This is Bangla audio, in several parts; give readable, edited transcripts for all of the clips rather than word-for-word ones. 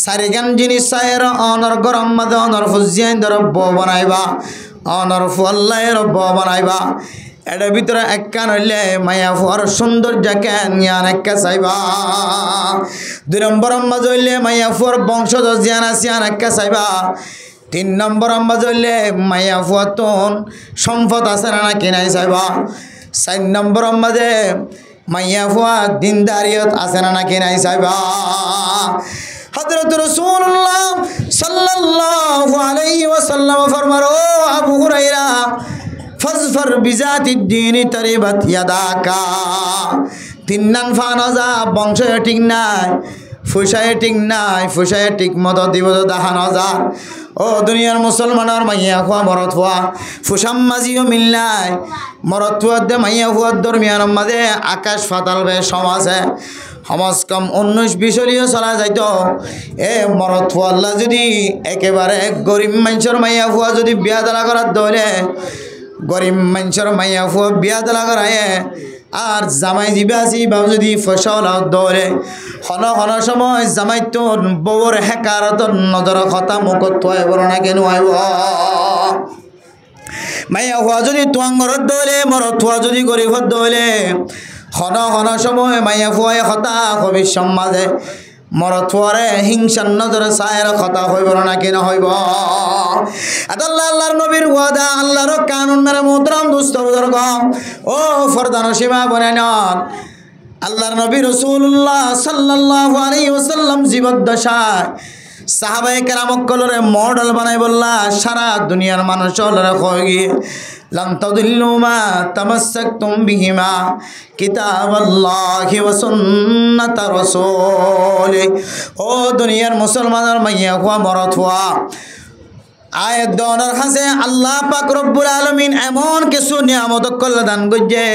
সারিগান জিনিস সায়ের অনর গরম মাদে অনর ফুজিয়ান রব্ব বানাইবা অনর ফুয়াল্লাই রব্ব বানাইবা এটার ভিতরে একখান হইলে মায়া ফুয়ার সৌন্দর্যকে জ্ঞান একা চাইবা। 2 নম্বর মাঝে হইলে মায়া ফুয়ার বংশজ জ্ঞান আসিয়ান একা চাইবা। 3 নম্বর মাঝে হইলে মায়া ফুয়াতন সম্পদ আছে না কিনাই চাইবা। 4 নম্বর মাঝে মাইয়া ফুয়া দিনদারিয়ত আছে না কিনাই চাইবা। হযরত রাসূলুল্লাহ সাল্লাল্লাহু আলাইহি ওয়াসাল্লাম ফরমার, ও আবু হুরায়রা, ফাজফার বিজাতিদ দ্বীনি তারিবাত ইয়াদাকা। 3 নান ফানাজা বংশ ঠিক নাই, ফুসায় ঠিক নাই, ফুসায় ঠিক মতো দিব দাহান হাজার। ও দুনিয়ার মুসলমানের মাইয়া খুয়া মরত হওয়া ফুসাম মাঝিও মিল নাই। মরত হওয়ার দে মাইয়া হওয়ার দরমিয়ান মাঝে আকাশ ফাতাল বে সমাজে সমাজ কম 19-20 চলা যাইত। এ মরত হওয়াল্লা যদি একেবারে গরিব মানুষের মাইয়া হওয়া যদি বিয়া দালা করার দৌলে, গরিব মানুষের মাইয়া হওয়া বিয়া দালা করায় আর জামাই দিবা আসি বাবু যদি ফসল দৌড়ে হন হন সময় জামাই তো বউর হেকারত নজর কথা মুখত থয় বড় না কেন আইব। মাইয়া হওয়া যদি তোয়াঙ্গরত দৌলে মরত হওয়া যদি গরিবত দৌলে হন হন সময় মাইয়া ফুয়াই হতা কবি সমাজে মরত হওয়ারে হিংসার নজরে চায়ের কথা হইব না কেন হইব। আল্লাহ আল্লাহর নবীর ওয়াদা আল্লাহর কানুন মেরে মোহতরম দুস্থ বুজুর্গ ও ফরদান সীমা বনেন আল্লাহর নবী রাসূলুল্লাহ সাল্লাল্লাহু আলাইহি ওয়াসাল্লাম জীবদ্দশায় সাহাবায়ে কেরামকলরে মডেল বানাই বললা সারা দুনিয়ার মানুষ লরে কই গিয়ে লান তাদিল্লু মা তামাসসাকতুম বিহিমা কিতাবাল্লাহি ওয়া সুন্নাত রাসূলি। ও দুনিয়ার মুসলমানের মাইয়া হওয়া মরত হওয়া আয়াত দনের কাছে আল্লাহ পাক রব্বুল আলামিন এমন কিছু নিয়ামত কল্লা দান করছে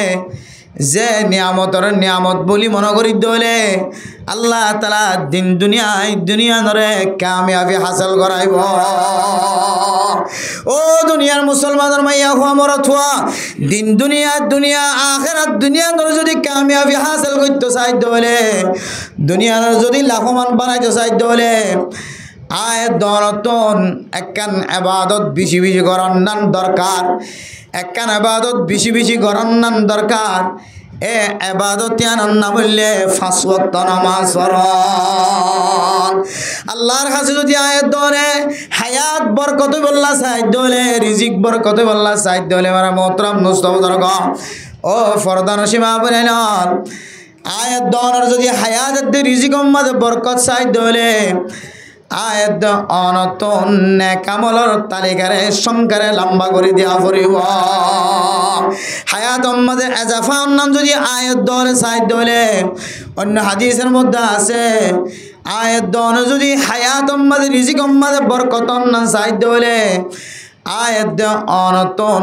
যে নিয়ামতর নিয়ামত বলি মনে করি দলে আল্লাহ তাআলা দিন দুনিয়া নরে কামিয়াবি হাসিল করাইব। ও দুনিয়ার মুসলমানের মাইয়া হওয়া মরত হওয়া দিন দুনিয়া আখিরাত দুনিয়া নরে যদি কামিয়াবি হাসিল করতে চাই দলে দুনিয়ার যদি লাভবান বানাইতে চাই দলে আয়াত দনতন একখান ইবাদত বেশি বেশি করার দরকার। একখান ইবাদত বেশি বেশি করার দরকার। এ ইবাদত না বললে 5 ওয়াক্ত নামাজ পড়ন। আল্লাহর কাছে যদি আয়াত দরে হায়াত বরকত বল্লা চাই দলে রিজিক বরকত বল্লা চাই দলে মারা মোহতরম মুস্তফাদরগ ও ফরদান সীমা বলেন আয়াত দনের যদি হায়াত রিজিক মাঝে বরকত চাই দলে আয়াত অনতন নেকামলর তালিকারে সংখ্যারে লম্বা করে দিয়া পড়িব। হায়াত মাঝে এজাফা নাম যদি আয়াত দরে চাই দলে অন্য হাদিসের মধ্যে আছে আয়াত দন যদি হায়াত মাঝে রিজিক মাঝে বরকত নাম চাই দলে আয়াত অনতন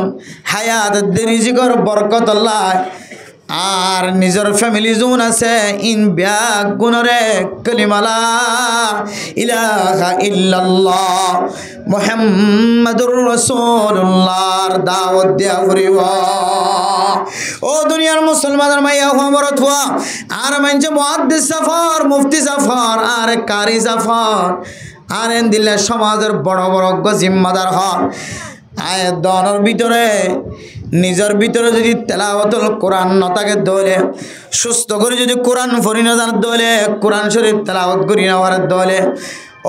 হায়াত রিজিকর বরকত আল্লাহ আর নিজের ফ্যামিলি জোন আছে ইন ব্যাগ গুণরে কলিমালা ইলাহা ইল্লাল্লাহ মুহাম্মাদুর রাসূলুল্লাহর দাওয়াত দিয়া ফুরিব। ও দুনিয়ার মুসলমানের মাইয়া খবরত হওয়া আর মানছে মুহাদ্দিস জাফর মুফতি জাফর আর কারি জাফর আর এন দিলে সমাজের বড় বড় জিম্মাদার হন। আয়াত দনের ভিতরে নিজের ভিতরে যদি তেলাওয়াতুল কোরআন নতাকে দলে সুস্থ করে যদি কোরআন পড়ি না জানার দলে কোরআন শরীফ তেলাওয়াত করি নেওয়ার দলে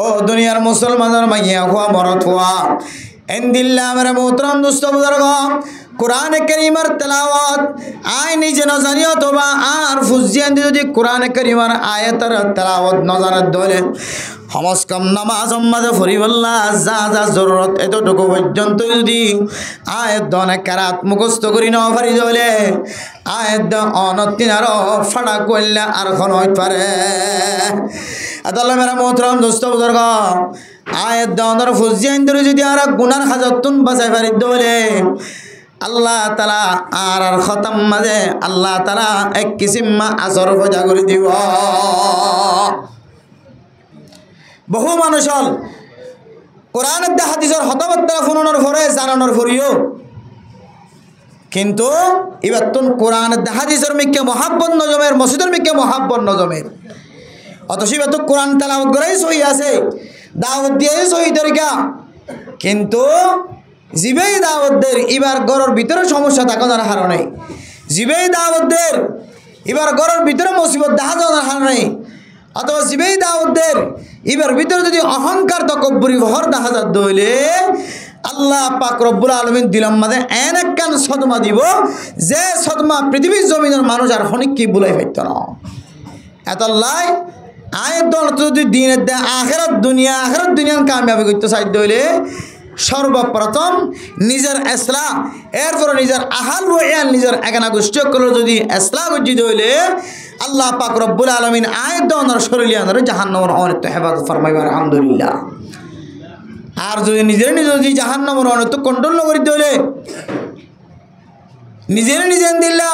ও দুনিয়ার মুসলমানের মাইয়া হওয়া মরত হওয়া এন্দিল্লা আমার মোহতরম দুস্থ বুজুর্গ কোরআনে কারীমের তেলাওয়াত আই নিজে না জানিও তোবা আর ফুজিয়ান যদি কোরআনে কারীমের আয়াতের তেলাওয়াত না জানার দলে সমাজ কম নামাজ মাঝে ফরিবল্লা যা যা জরুরত এতটুকু পর্যন্ত যদি আয়াত দনে কেরাত মুখস্থ করি না পারি দলে আয়াত অনতিন আরো ফাড়া করলে আর খন হইতে পারে। আদাল্লা মেরা মোহতরম দোস্ত বুজুর্গ আয়াত দনের ফুজিয়ান ধরে যদি আর গুনার হাজতুন বাঁচাই পারি দলে আল্লাহ তাআলা আর খতম মাঝে আল্লাহ তাআলা এক কিসিমা আসর ভজা করে দিব। বহু মানুষ হল কোরআনের হাদিসের হতবার্তা শুনানোর পরে জানানোর পরেও কিন্তু এবার তো কোরআনের হাদিসের মিকে মহাব্বত নজমের মসজিদের মিকে মহাব্বত নজমের অথচ তো কোরআন তেলাওয়াত করেই সহি আছে, দাওয়াত দিয়ে সহি তরিকা, কিন্তু জিবেই দাওয়াতদের এবার গরর ভিতরে সমস্যা থাকার কারণে, জিবেই দাওয়াতদের এবার গরর ভিতরে মুসিবত দেখা যাওয়ার কারণে, অথবা জিবেই দাওয়াতদের এবার ভিতরে যদি অহংকার তকব্বুরি ভর দেখা যাত হইলে আল্লাহ পাক রব্বুল আলামিন দিলাম মাঝে এন একখান সদমা দিব, যে সদমা পৃথিবীর জমিনের মানুষ আর হনিক কি বুলাই পাইত না। এত লাই আয়ের দল যদি দিনের আখেরাত দুনিয়ার কামিয়াবি করতে চাইতে হইলে সর্বপ্রথম নিজের ইসলাম, এরপরে নিজের আহাল ওয়াল নিজের একানা গোষ্ঠী করলে যদি ইসলাম অর্জিত হইলে আল্লাহ পাক রব্বুল আলামিন আয়ের দলের শরীর জাহান্নামের অনেক হেফাজত ফরমাইবার আলহামদুলিল্লাহ। আর যদি নিজের যদি জাহান্নামের অনেক কন্ট্রোল করিতে হইলে নিজের দিল্লা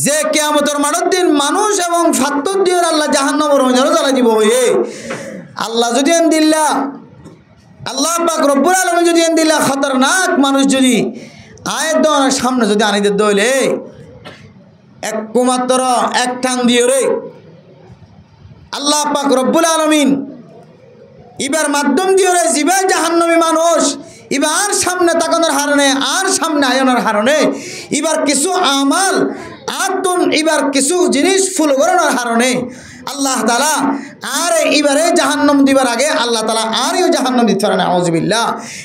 যে কিয়ামতের মাঠের দিন মানুষ এবং ফাত্তর দিয়ে আল্লাহ জাহান্নামের অনেক জ্বালা দিব হয়ে আল্লাহ যদি দিল্লা আল্লাহ পাক রব্বুল আলামিন যদি দিল্লা খতরনাক মানুষ যদি আয়ের দলের সামনে যদি আনিতে হইলে একমাত্র এক টান দিয়ে রে আল্লাহ পাক রব্বুল আলামিন এবার মাধ্যম দিয়ে রে জিবে জাহান্নামী মানুষ এবার সামনে তাকানোর হারণে আর সামনে আয়নার হারণে এবার কিছু আমাল আতুন এবার কিছু জিনিস ফুল করানোর হারণে আল্লাহ তাআলা আর এবারে জাহান্নাম দিবার আগে আল্লাহ তাআলা আরও জাহান্নাম দিতে পারে না। আউযুবিল্লাহ।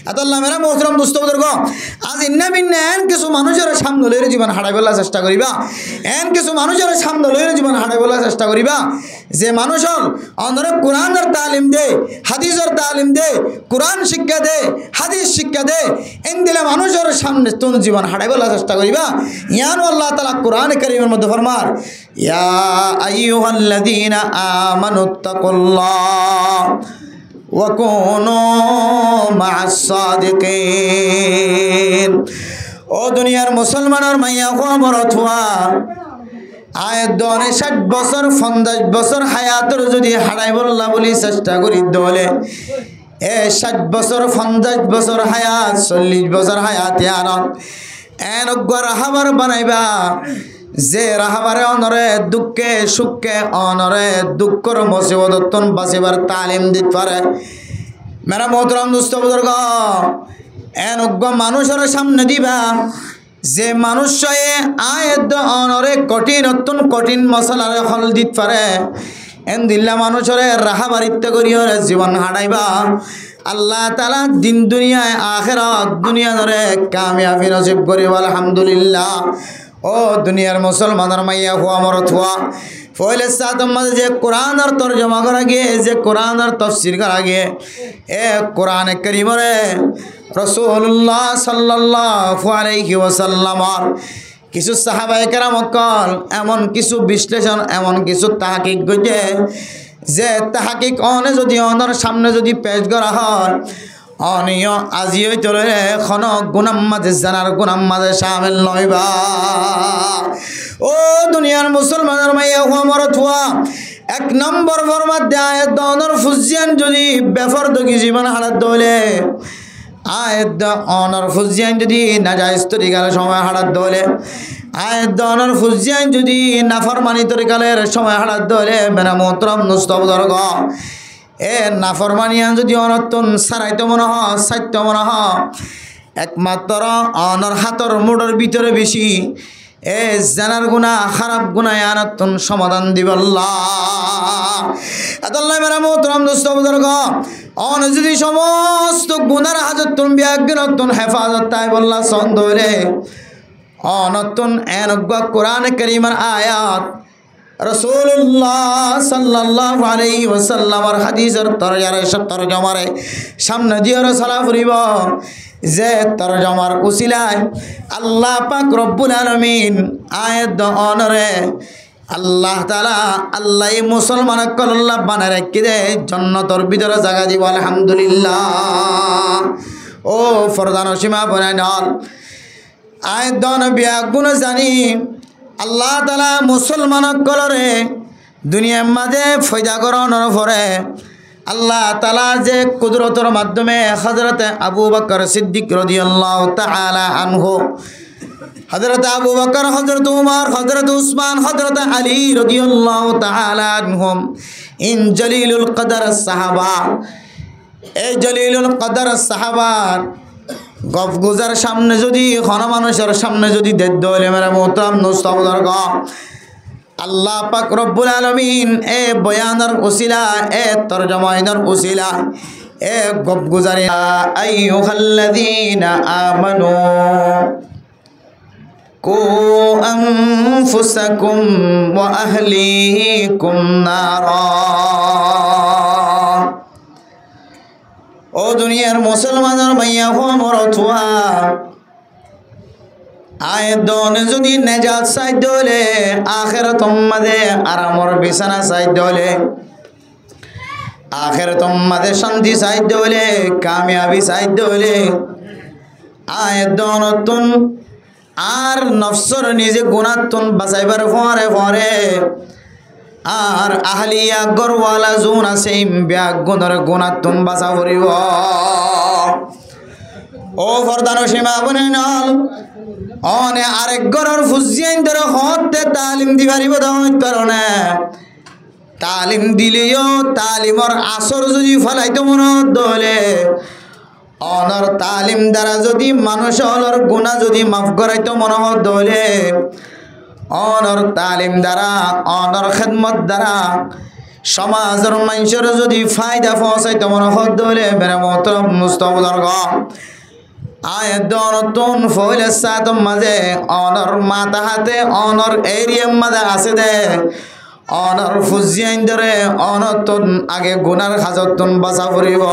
আল্লাহ মেরা মোহতরম দোস্ত বুজুর্গ, আজ এন কিছু মানুষের সামনে লইরে জীবন হারাই বলার চেষ্টা করিবা, এন কিছু মানুষের সামনে লইরে জীবন হারাই বলার চেষ্টা করিবা যে মানুষের অন্তরে কোরআনের তালিম দে, হাদিসের তালিম দে, কোরআন শিক্ষা দে, হাদিস শিক্ষা দে, এন দিলে মানুষের সামনে তোর জীবন হারাই বলার চেষ্টা করিবা। ইয়ান আল্লাহ তাআলা কোরআন কারীমের মধ্যে ফরমার, ইয়া আইয়ুহাল্লাযীনা আমানুত্তাকুল্লাহ ওয়া কুনু মা'আস সাদিকিন। ও দুনিয়ার মুসলমানের মাইয়া খবরত হওয়া আয়ের দনে 60 বছর 50 বছর হায়াতের যদি হারাই বললা বলি চেষ্টা করি দলে 60 বছর 50 বছর হায়াত 40 বছর হায়াতে আনত এন রাহাবার বানাইবা যে রাহাবারে অনরে দুঃখে সুখে অনরে দুঃখর মুসিবতন বাঁচিবার তালিম দিতে পারে। মেরা মোহতরম দোস্ত বুজুর্গ, এন মানুষের সামনে দিবা যে মানুষ আয়ের অনরে কঠিন অত্যন্ত কঠিন মশলার হল দিতে পারে, এন দিল্লা মানুষের রাহাবারিত্য করিও জীবন হারাইবা। আল্লাহ তাআলা দিন দুনিয়ায় আখিরাত দুনিয়া ধরে কামিয়াবি নসিব করিব আলহামদুলিল্লাহ। ও দুনিয়ার মুসলমানের মাইয়া হুয়া মরত হুয়া ফলে সাতম মাঝে যে কোরআনের তরজমা করা গিয়ে যে কোরআনের তফসির করা গিয়ে কোরআনে কারীমরে রাসূলুল্লাহ সাল্লাল্লাহু আলাইহি ওয়াসাল্লামের কিছু সাহাবায়ে কেরাম এমন কিছু বিশ্লেষণ এমন কিছু তাহকিক গজে যে তাহকিক অনে যদি অনর সামনে যদি পেশ করা হয় অনিয় আজিও চলে খন গুনাম মাঝে জানার গুনাম মাঝে শামিল নইবা। ও দুনিয়ার মুসলমানের মাইয়া হুয়া মরত হুয়া 1 নম্বর ফরমাত দেয় দনর ফুজিয়ান যদি বেফর দগি জীবন হারাত দলে আয়েদ অনর ফুজিয়ান যদি নাজায়েজ তরিকার সময় হারাত দলে আয়েদ অনর ফুজিয়ান যদি নাফরমানি তরিকালের সময় হারাত দলে মেরা মোহতরম নুস্তব দরগ নাফরমানিয়ান যদি অনতন সারাইতে মনে হয় সাইতে মনে হয় একমাত্র অনর হাতর মোড়ের ভিতরে বেশি জানার গুণা খারাপ গুণায় আনতন সমাধান দিবল্লাহ। আল্লাহ মেরা মোহতরম দোস্ত বুজুর্গ, অন যদি সমস্ত গুনার হাজতন বিয়াগনতন হেফাজত তাই বল্লা সন্দরে অনতন এনগ্বা কোরআন কারীমের আয়াত রাসূলুল্লাহ সাল্লাল্লাহু আলাইহি ওয়াসাল্লামের হাদিসের তরজমারে সামনে দিয়ে সালাম করিব যে তরজমার উসিলায় আল্লাহ পাক রব্বুল আলামিন আয়াত অনরে আল্লাহ তাআলা আল্লাহ মুসলমান কল্লাহ বানায় রাখি দে জান্নাতের ভিতরে জায়গা দিব আলহামদুলিল্লাহ। ও ফরদান সীমা বনাই নল আয়াত দন বিয়া গুণ জানি আল্লাহ তাআলা মুসলমান কলরে দুনিয়ার মাঝে ফয়দা করানোর পরে আল্লাহ তাআলা যে কুদরতের মাধ্যমে হযরত আবু বকর সিদ্দিক রাদিয়াল্লাহু তাআলা আনহু হযরত আবু বকর, হযরত উমর, হযরত উসমান, হযরত আলী রাদিয়াল্লাহু তাআলা আনহুম ইন জলিলুল কদর সাহাবা। এই জলিলুল কদর সাহাবার গপ গুজার সামনে যদি কোন মানুষের সামনে যদি দেদ্দ হলে মেরা মোহতারাম নস্তবদর্গ আল্লাহ পাক রব্বুল আলামিন এ বয়ানের উসিলা এ তরজমাইনের উসিলা এ গপ গুজারে আইয়ুহাল্লাযীনা আমানু কু আনফুসাকুম ওয়া আহলিকুম নারা। ও দুনিয়ার মুসলমানের মাইয়া হো মরতুয়া আয়দন যদি নেজাত সাইদ হলে আখিরাত উম্মাদে আরামর বিছানা সাইদ হলে আখিরাত উম্মাদে শান্তি সাইদ হলে কামিয়াবি সাইদ হলে আয়দনতুন আর নফসর নিজে গুনাতুন বাঁচাইবার পরে পরে আর আহলিয়া গরওয়ালা জুন আছে ব্যাগ গুণর গুণাতুন বাঁচা পড়িব। ও ফরদানো সীমা বনে নল অনে আরেক গরর ফুজিয়াইন ধরে হতে তালিম দিবারিব কারণে তালিম দিলেও তালিমর আসর যদি ফলাইতো মনে দলে অনর তালিম দ্বারা যদি মানুষ অলর গুণা যদি মাফ করাইতো মনে দলে অনর তালিম দ্বারা অনর খেদমত দ্বারা সমাজের মানুষের যদি ফায়দা পৌঁছাইতো মনে হলে বেড়ে মোহতরম মুস্তফদর্গ আয়দনতুন ফইলে সাতম মাঝে অনর মাথা হাতে অনর এরিয়ার মাঝে আছে দে অনর ফুজিয়াইন ধরে অনতুন আগে গুনার হাজতুন বাঁচা পড়িব।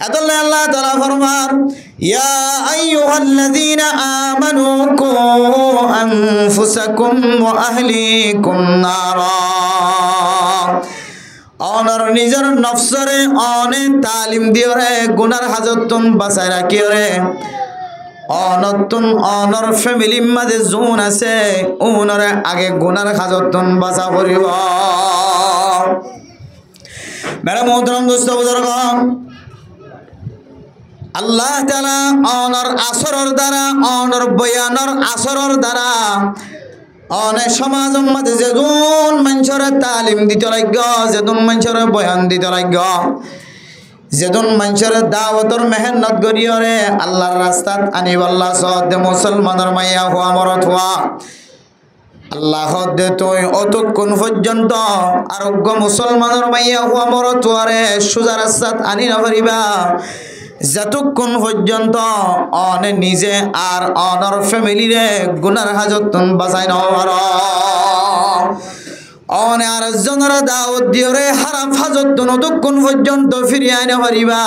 এতলে আল্লাহ তাআলা ফরমান ইয়া আইয়ুহাল্লাযীনা আমানু কু আনফুসাকুম ওয়া আহলিকুম নারা। অনর নিজের নফসরে অনে তালিম দিও রে গুনার হাজতুন বাঁচাই রাখিও রে অনতুন অনর ফ্যামিলি মাঝে জুন আছে উনরে আগে গুনার হাজতুন বাঁচা পড়িব। মেরা মোহতরম দোস্ত বুজুর্গ আল্লাহ তাআলা অনর আসরর দ্বারা অনর বয়ানর আসরর দ্বারা অনেক সমাজের মধ্যে যেদুন মানুষের তালিম দিতে লাগ যেদুন মানুষের বয়ান দিতে লাগ যেদুন মানুষের দাওয়াতর মেহনত করিও রে আল্লাহর রাস্তাত আনিবাল্লাহ সদ মুসলমানের মাইয়া হওয়া মরত হওয়া আল্লাহ দে তুই অতক্ষণ পর্যন্ত আরোগ্য মুসলমানের মাইয়া হওয়া মরত হওয়া রে সোজা রাস্তাত আনি না পারিবা যতক্ষণ পর্যন্ত অনে নিজে আর অনর ফ্যামিলি রে গুনার হাজতুন বাঁচাই নবার অনে আর জনের দাওয়াত দিও রে হারাম হাজতুন অতক্ষণ পর্যন্ত ফিরিয়ে আইনা পারিবা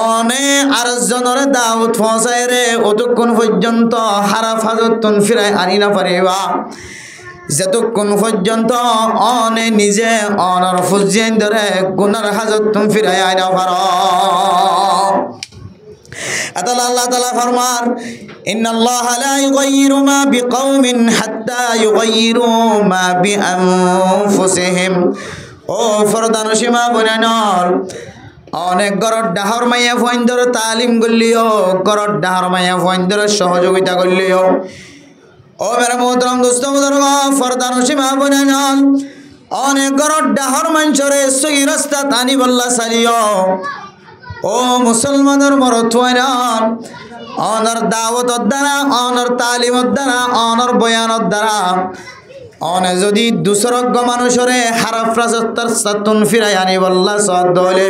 অনে আর জনের দাওয়াত পৌঁছাই রে অতক্ষণ পর্যন্ত হারাম হাজতুন ফিরাই আনি না পারিবা যতক্ষণ পর্যন্ত অনে নিজে অনর ফুজিয়াইন ধরে গুনার হাজতুন ফিরাই আইনা পার। এতলা আল্লাহ তাআলা ফরমান ইন্নাল্লাহা লা ইউগাইয়িরু মা বিকাউমিন হাত্তা ইউগাইয়িরু মা বিআনফুসিহিম। ও ফরদান সীমা বনানর অনেক গরর ডাহর মাইয়া ফইন্দর তালিম গল্লিও গরর ডাহর মাইয়া ফইন্দর সহযোগিতা গল্লিও। ও মেরা মোহতরম দোস্ত বুজুর্গ ফরদান সীমা বনানর অনেক গরর ডাহর মানুষরে সহি রাস্তা টানি বল্লা চালিও। ও মুসলমানের মরতুয়ান অনর দাওয়াতর দ্বারা অনর তালিমর দ্বারা অনর বয়ানর দ্বারা অনে যদি দুসরজ্ঞ মানুষরে হারাফ রাজত্বর সাতুন ফিরাই আনি বল্লা সদ হলে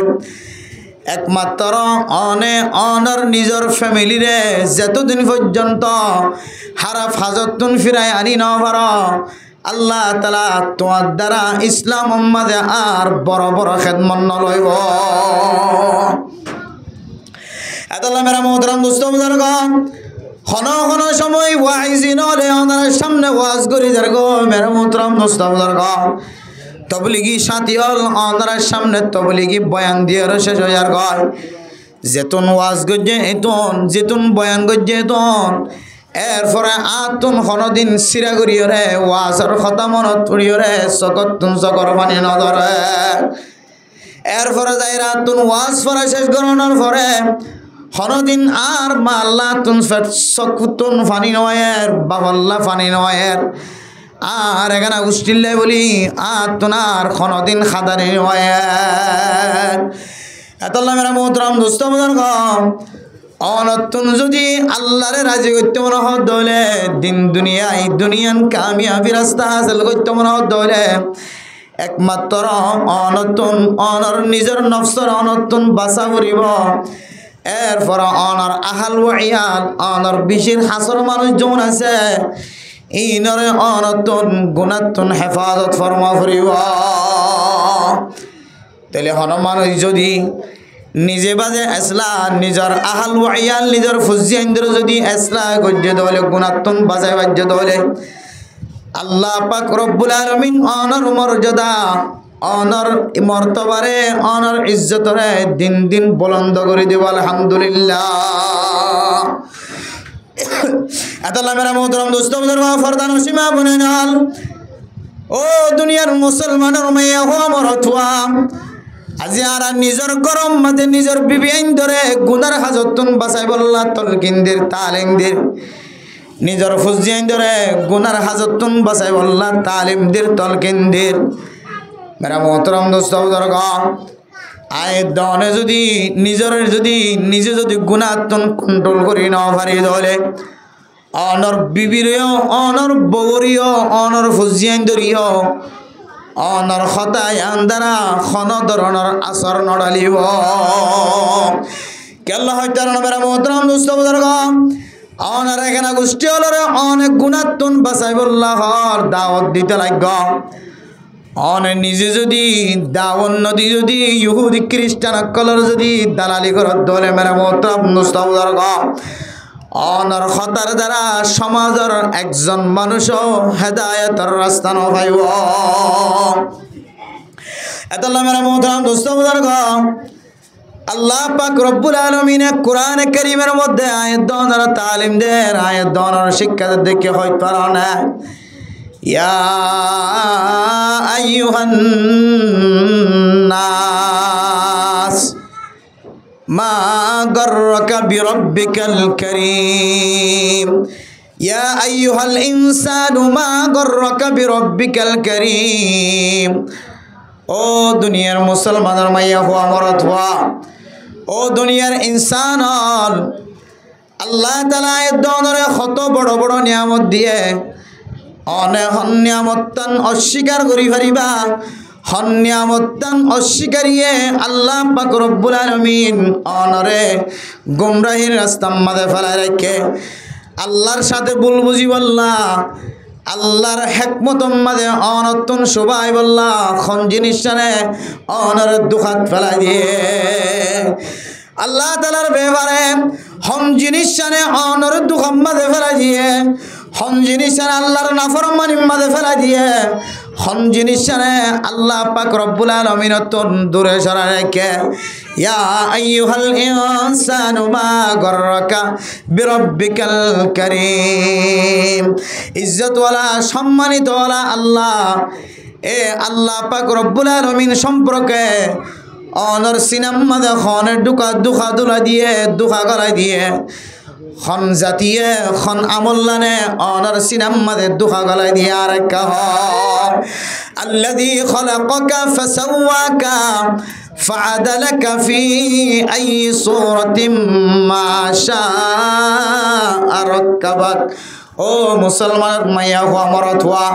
একমাত্র অনে অনর নিজের ফ্যামিলি রে যতদিন পর্যন্ত হারাফ হাজতুন ফিরাই আনি না পার আল্লাহ তাআলা তোমার দ্বারা ইসলাম উম্মাদে আর বড় বড় খেদমত নলইব। এতলা মেরা মোহতরম দোস্ত বুজুর্গ খন সময় ওয়াইজিন হলে ওনার সামনে ওয়াজ করি যার গো মেরা মোহতরম দোস্ত বুজুর্গ তবলিগি সাথী হল ওনার সামনে তবলিগি বয়ান দিয়ে শেষ হয়ে আর গয় যেতুন ওয়াজ গজ্জে এতুন যেতুন বয়ান গজ্জে এতুন এরপরে আতুন কোনদিন সিরা করিও রে ওয়াজর কথা মনত পড়িও রে চকতুন চকর পানি নধরে এরপরে যাই রাতুন ওয়াজ পড়া শেষ করানোর পরে হনদিন আর মা আল্লাহ তুন চকুতুন ফানি নয়ের বাবাল্লা ফানি নয়ের আর এখানে উষ্টিল্লাই বলি আর তোনার হনদিন খাদানি নয়ের এতলা মেরা মোহতরম দোস্ত মদন কম অনতুন যদি আল্লাহরে রাজি করতে মনে হত দলে দিন দুনিয়ায় দুনিয়ান কামিয়াবি রাস্তা হাসিল করতে মনে হত দলে একমাত্র অনতুন অনর নিজের নফসর অনতুন বাসা করিব এরপর অনর আহাল ওয়াইয়াল অনর বিশির হাসর মানুষ যেমন আছে ইনরে অনতুন গুণাতুন হেফাজত ফরমা করিব তাহলে হন মানুষ যদি নিজে বাজে এসলা নিজের আহাল ওয়াইয়াল নিজের ফুজিয়াইন্দ্র যদি এসলা গজ্জে দলে গুণাতুন বাজায় বাজ্য দলে আল্লাহ পাক রব্বুল আলামিন অনর মর্যাদা অনর মর্তবারে অনর ইজ্জতরে দিন দিন বুলন্দ করে দেব আলহামদুলিল্লাহ এতলা মেরা মোহতরম দোস্ত বুজুর্গ ফরদান সীমা বুনেনাল ও দুনিয়ার মুসলমানের মাইয়া হো মরতুয়া আজি আর নিজের গরম মাঝে নিজের বিবি আইন ধরে গুনার হাজতুন বাঁচাই বললা তলকিনদের তালিমদের নিজের ফুজি আইন ধরে গুনার হাজতুন বাঁচাই বললা তালিমদের তলকিনদের মেরা মোহতরম দোস্ত বুজুর্গ আয় দনে যদি নিজের নিজে যদি গুণাতুন কন্ট্রোল করি না পারি দলে অনর বিবিরেও অনর বগরিও অনর ফুজি আইন ধরিও অনর হতায় আন্দারা খন ধরনের আসর নড়ালিব কেল্লা হয়তো মেরা মোহতরম দোস্ত বুজুর্গ অনার এখানে গোষ্ঠী হলরে অনেক গুণাতুন বাঁচাই বললা হর দাওয়াত দিতে লাগ অনে নিজে যদি দাওয়াত নদী যদি ইহুদি খ্রিস্টান কলর যদি দালালি করত দলে মেরা মোহতরম দোস্ত বুজুর্গ অনর হতার দ্বারা সমাজের একজন মানুষও হেদায়েতের রাস্তা ন পাইব এতলা মেরা মোহতরম দোস্ত বুজুর্গ আল্লাহ পাক রব্বুল আলামিন কোরআন কারীমের মধ্যে আয়াত দনের তালিম দেন আয়াত দনের শিক্ষা দেখে হয়তো পারে ইয়া আইয়ুহান নাস মা গররাকা বিরব্বিকাল কারীম ইয়া আইয়ুহাল ইনসানু মা গররাকা বিরব্বিকাল কারীম ও দুনিয়ার মুসলমানের মাইয়া হওয়া মরত হওয়া ও দুনিয়ার ইনসান আল্লাহ তাআলা এই দনরে কত বড় বড় নিয়ামত দিয়ে অনেক নিয়ামতান অস্বীকার করি পারিবা নিয়ামতান অস্বীকারিয়ে আল্লাহ পাক রব্বুল আলামিন অনরে গুমরাহির রাস্তার মাঝে ফেলায় রেখে আল্লাহর সাথে ভুল বুঝি বললা আল্লাহর হেকমত মাঝে অনতুন সবাই বললা খন জিনিস অনর দুখাত ফেলাই দিয়ে আল্লাহ তাআলার ব্যাপারে হম জিনিস অনর দুখাম মাঝে ফেলাই দিয়ে হম জিনিস আল্লাহর নাফরমানির মাঝে ফেলাই দিয়ে হম জিনিস আল্লাহ পাক রব্বুল আলামিন তন দূরে সরা রেখে ইয়া আইয়ুহাল ইনসানু মা গররাকা বিরব্বিকাল কারীম ইজ্জতওয়ালা সম্মানিতওয়ালা আল্লাহ এ আল্লাহ পাক রব্বুল আলামিন সম্পর্কে অনর সিনাম মাঝে খনের দুখা দুলা দিয়ে দুখা গড়াই দিয়ে খন জাতিয়ে খন আমল্লানে অনর সিনাম মাঝে দুখা গলাই দিয়ে আর একটা আল্লাযী খলাকাকা ফাসাওয়াকা ফাআদালাকা ফি আই সূরাতিন মা শাআ রাক্কাবাক ও মুসলমান মাইয়া হওয়া মরত হওয়া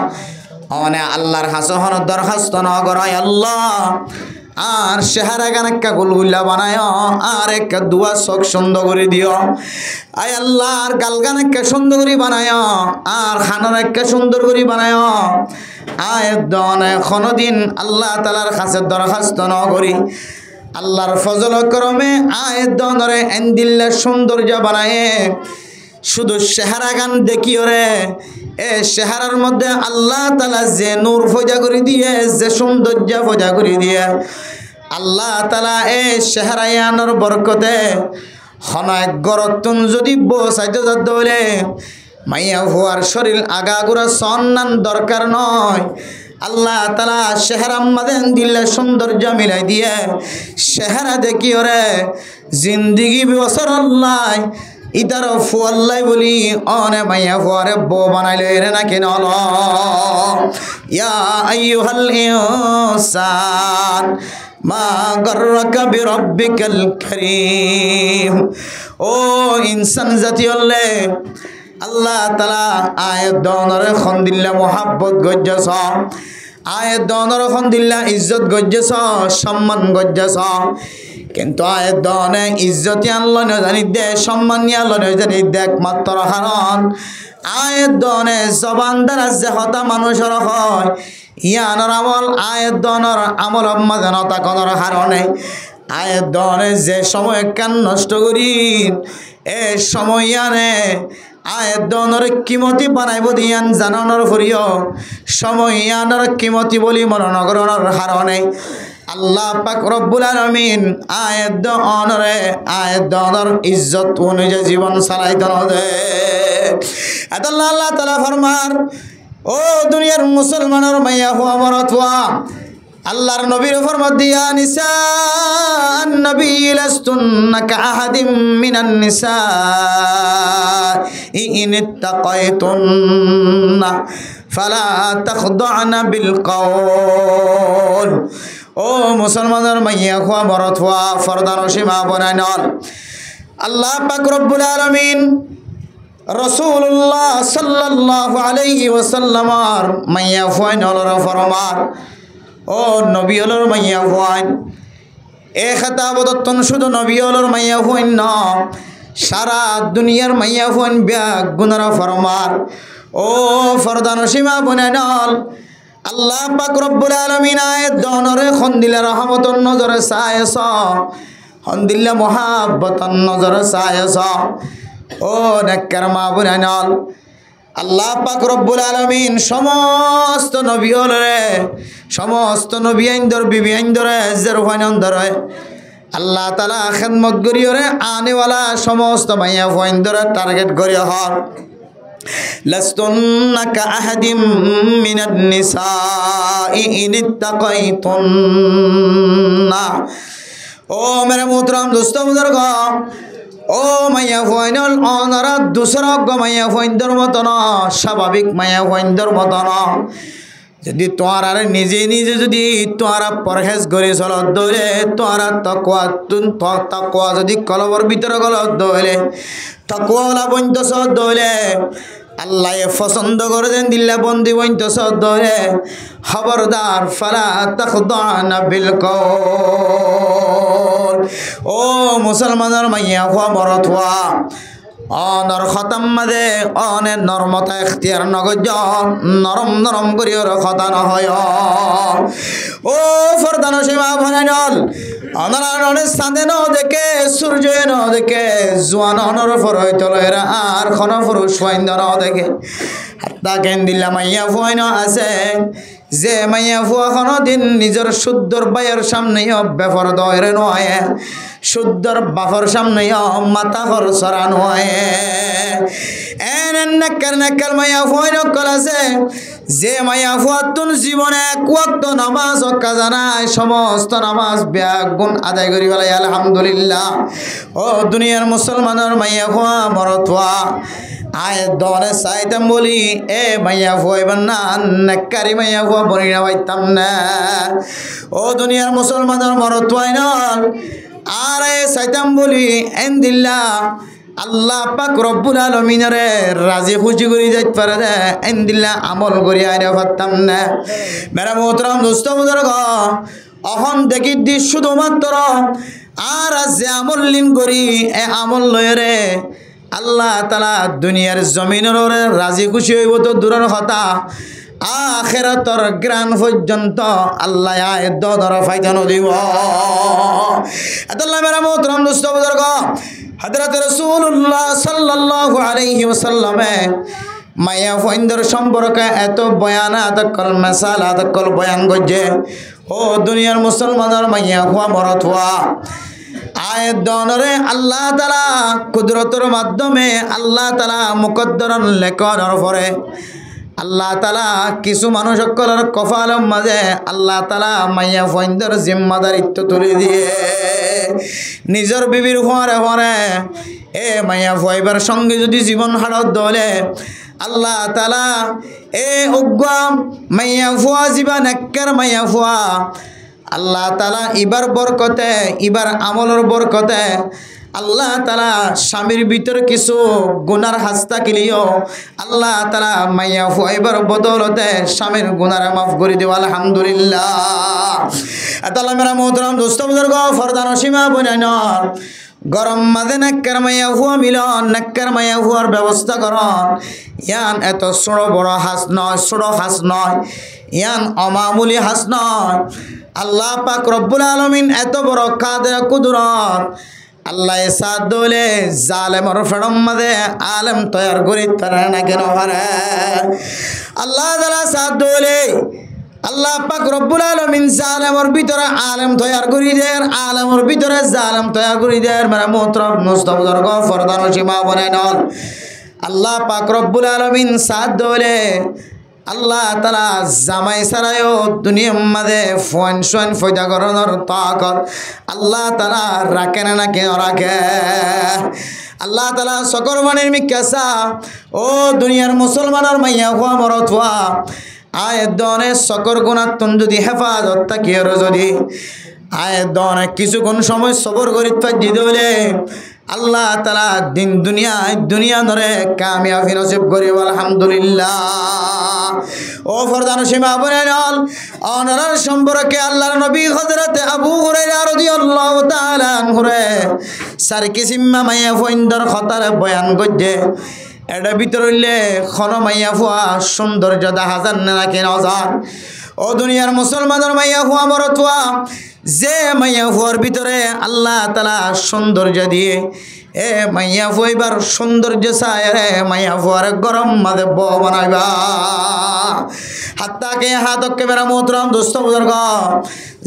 অনে আল্লাহর হাসহন দরখাস্ত ন করায় আল্লাহ আর চেহারা গান একটা গুলগুল্লা বানায় আর একটা দুয়া চোখ সুন্দর করে দিও আয় আল্লাহ আর গাল গান একটা সুন্দর করে বানায় আর খানার একটা সুন্দর করে বানায় আয় দনে কোনদিন আল্লাহ তাআলার কাছে দরখাস্ত ন করি আল্লাহর ফজল করমে আয় দনরে এন্দিল্লা সৌন্দর্য বানায় শুধু চেহারা গান দেখিও রে এ চেহারার মধ্যে আল্লাহ তাআলা যে নূর ফজা করে দিয়ে যে সৌন্দর্য ফজা করে দিয়ে আল্লাহ তাআলা এ চেহারায়ানোর বরকতে হনায় গরতুন যদি বসাইতে যাত বলে মাইয়া হওয়ার শরীর আগাগোড়া সন্নান দরকার নয় আল্লাহ তাআলা চেহারা মাদেন দিলে সৌন্দর্য মিলাই দিয়ে চেহারা দেখি ওরে জিন্দিগি বছর আল্লাহ ইতার ফুয়াল্লাই বলি অনে মাইয়া ফুয়ারে বউ বানাইলে রে না কেন ইয়া আইয়ুহাল ইনসান মা গররাকা বিরব্বিকাল কারীম। ও ইনসান জাতি হলে আল্লাহ তাআলা আয়াত দনরে খন দিল্লা মোহাব্বত গজ্জস, আয়াত দনরে খন দিল্লা ইজ্জত গজ্জস, সম্মান গজ্জস। কিন্তু আয়াত দনে ইজ্জতি আনলো না জানি দে, সম্মান আনলো না জানি দে একমাত্র কারণ আয়াত দনে জবান দ্বারা যে হতা মানুষের হয় ইয়ানোর আমল আয়াত দনের আমল মাঝানতা কোনোর কারণে আয়াত দনে যে সময় কান নষ্ট করি এ সময় আনে আয়াত দনের কিমতি বানাইব দিয়ান জানানোর ফুরিও সময় আনার কিমতি বলি মনোনগরণের কারণে আল্লাহ পাক রব্বুল আলামিন আয়াত দনরে আয়াত দনের ইজ্জত অনুযায়ী জীবন চালাইতে দে। আল্লাহ আল্লাহ তাআলা ফরমান ও দুনিয়ার মুসলমানের মাইয়া হুয়া মরতওয়া আল্লাহর নবীর ফরমান দিয়া নিসা নবী লাস্তুন্না কাআহাদিম মিনান নিসা ইন ইত্তাকাইতুন্না ফালা তাখদা'না বিল কওল। ও মুসলমানের মাইয়া হুয়া মরতওয়া ফরদান সীমা বনাইনল আল্লাহ পাক রব্বুল আলামিন রাসূলুল্লাহ সাল্লাল্লাহু আলাইহি ওয়াসাল্লামার মাইয়া ফুয়াইন হলর ফরমার ও নবী হলর মাইয়া ফুয়াইন এ খেতাবতন শুধু নবী হলর মাইয়া ফুয়াইন ন সারা দুনিয়ার মাইয়া ফুয়াইন ব্যাগ গুণরা ফরমার ও ফরদান সীমা বনাইনল আল্লাহ পাক রব্বুল আলামিন আয়াত দনরে খন্দিলে রহমতন নজরে চায়স খন্দিলে মোহাব্বতন নজরে চায়স। ও নেককার মা বুনাইনল আল্লাহ পাক রব্বুল আলামিন সমস্ত নবী হলরে সমস্ত নবী আইন্দর বিবি আইন্দরে জের হইনন্দরে আল্লাহ তাআলা খিদমত করিয়রে আনেওয়ালা সমস্ত মাইয়া হইন্দরে টার্গেট করিয় হল লাস্তুন্না কাআহাদিম মিনান নিসাই ইন ইত্তাকাইতুন্না। ও মেরে মোহতরম দোস্ত বুজুর্গ ও মাইয়া ফুয়াইনল অনারা দুসরা মাইয়া ফুয়াইন্দর মতো ন স্বাভাবিক মাইয়া ফুয়াইন্দর মতো ন যদি তোমার আর নিজে নিজে যদি তোমারা পরহেজ করে চলত দৌড়ে তোমারা তাকওয়া যদি কলবর ভিতরে গলত দৌড়ে তাকওয়ালা বন্ত সদ দৌড়ে আল্লাহ পছন্দ করে দেন দিল্লা বন্দি বন্ত সদ দৌড়ে খবরদার ফালা তাখদা'না বিল কওল। ও মুসলমানের মাইয়া হুয়া মরত হুয়া অনর খতম মাদে অনে নরমতা এখতিয়ার নগজ নরম নরম করি ওর খতা নহয় ও ফরদান সীমা ভনাইনল অনর অনে চাঁদে ন দেখে সূর্য ন দেখে জোয়ান অনর ফরই তলের আর খন পুরুষ ফাইন্দ ন দেখে হাত্তা কেন দিল্লা মাইয়া ফুয়াইন আছে যে মাইয়া ফুয়া কোনো দিন নিজের শুদ্ধর বাইয়ের সামনেও বেফর দয়রে নয় শুদ্ধর বাফর সামনেও মাথা হর সরা নয় এন নেকর নেকর মাইয়া ফুয়াইন কল আছে যে মাইয়া ফুয়াতুন জীবনে এক ওয়াক্ত নামাজ অক্কা জানায় সমস্ত নামাজ ব্যাগ গুণ আদায় করি বলে আলহামদুলিল্লাহ। ও দুনিয়ার মুসলমানের মাইয়া ফুয়া মরতুয়া আয় দনে সাইতাম বলি এ মাইয়া ফুয়াইবেন না নেককারি মাইয়া ফুয়া বলি না পাইতাম না। ও দুনিয়ার মুসলমানের মরতুয়াই নল আর এ সাইতাম বলি এন দিল্লা আল্লাহ পাক রব্বুল আলামিনরে রাজি খুশি করি যাইতে পারে দে এন দিল্লা আমল করি আইরে পারতাম না। মেরা মোহতরম দোস্ত বুজুর্গ অহন দেখি দি শুধুমাত্র আর যে আমল লিন করি এ আমল লয়ে রে আল্লাহ তাআলা দুনিয়ার জমিনের রাজি খুশি হইব তো দূরের কথা আখিরাতর গ্রান পর্যন্ত আল্লাহ আয়াত দর ফায়দা দিব। আল্লাহ মেরা মোহতরম দোস্ত বুজুর্গ হযরত রাসূলুল্লাহ সাল্লাল্লাহু আলাইহি ওয়াসাল্লামে মাইয়া ফুয়াইন্দর সম্পর্কে এত বয়ান আদকল মাসাল আদকল বয়ান গজে ও দুনিয়ার মুসলমানের মাইয়া ফুয়া মরত হওয়া আয়াত দনরে আল্লাহ তাআলা কুদরতের মাধ্যমে আল্লাহ তাআলা মুকদ্দরন লেখনের পরে আল্লাহ তাআলা কিছু মানুষ সকলের কপালের মাঝে আল্লাহ তাআলা মাইয়া ফইন্দর জিম্মাদারিত্ব তুলে দিয়ে নিজের বিবির হরে হরে এ মাইয়া ফইবার সঙ্গে যদি জীবন হারত দলে আল্লাহ তাআলা এ উগ্গাম মাইয়া ফুয়া জীবন এক্কার মাইয়া ফুয়া আল্লাহ তাআলা ইবার বরকতে ইবার আমলের বরকতে আল্লাহ তাআলা স্বামীর ভিতর কিছু গুনার হাস্তা কিলিও আল্লাহ তাআলা মাইয়া ফুয়াইবার বদলতে স্বামীর গুনার মাফ করে দেওয়া আলহামদুলিল্লাহ। আল্লাহ মেরা মোহতরম দোস্ত বুজুর্গ ফরদান সীমা বনাইনর গরম মাঝে নাক্কার মাইয়া ফুয়া মিলন নাক্কার মাইয়া ফুয়ার ব্যবস্থা করন ইয়ান এত ছোট বড় হাস নয় ছোট হাস নয় ইয়ান অমামুলি হাস নয় আল্লাহ পাক রব্বুল আলামিন এত বড় কাদের কুদরত আল্লাহ সাদ দলে জালেমর ফড়ম মাঝে আলেম তৈয়ার করি তারা না কেন পারে আল্লাহ তাআলা সাদ দলে আল্লাহ পাক রব্বুল আলামিন জালেমর ভিতরে আলেম তৈয়ার করি দেন আলেমর ভিতরে জালেম তৈয়ার করি দেন মানে মোহতরম মুস্তাফজর্গ ফরদান সীমা বনাইন আল্লাহ পাক রব্বুল আলামিন সাদ দলে আল্লাহ তাআলা জামাই সারায়ও দুনিয়ার মাঝে ফোন শোন ফয়দা করানোর তাকত আল্লাহ তাআলা রাখে না কেন রাখে আল্লাহ তাআলা সকর বাণীর মিকাসা ও দুনিয়ার মুসলমানের মাইয়া হওয়া মরত হওয়া আয় দনে সকর গুণাত্তন যদি হেফাজত থাকিয়ে যদি আয় দনে কিছুক্ষণ সময় সবর করি দি দলে আল্লাহ তাআলা দিন দুনিয়া ধরে কামিয়াবি নসিব করি আলহামদুলিল্লাহ। ও ফরদান সীমা বনাইল অনার সম্পর্কে আল্লাহর নবী হযরত আবু হুরায়রা রাদিয়াল্লাহু তাআলা আনহুরে সার কিসিমা মাইয়া ফইন্দর খতার বয়ান করছে এটা ভিতর হইলে খন মাইয়া ফুয়া সৌন্দর্য দেখা যান না কেন যান ও দুনিয়ার মুসলমানের মাইয়া ফুয়া মরতুয়া যে মাইয়া ফুয়ার ভিতরে আল্লাহ তাআলা সৌন্দর্য দিয়ে এ মাইয়া ফুয়াইবার সৌন্দর্য চায় রে মাইয়া ফুয়ার গরম মাঝে ব বানাইবা হাত্তাকে হাতকে বেড়া মোহতরম দোস্ত বুজুর্গ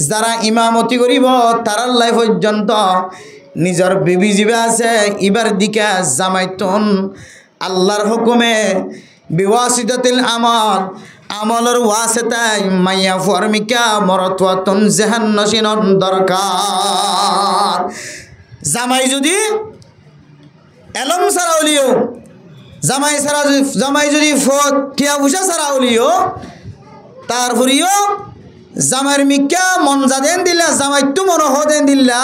যারা ইমামতি করিব তারার লাই পর্যন্ত নিজের বিবি জিবে আছে ইবার দিকে জামাইতুন আল্লাহর হুকুমে বিওয়াসিতাতিল আমল আমলের ওয়াসিতায় মাইয়া ফরমিকা মরতওয়াতুন জাহান্নাসিনর দরকার জামাই যদি এলম সারা হলিও জামাই যদি ফত টিয়া বুঝা সারা হলিও তারপরেও জামাইয়ের মিকা মন যাদেন দিলা জামাই তো মন হদেন দিলা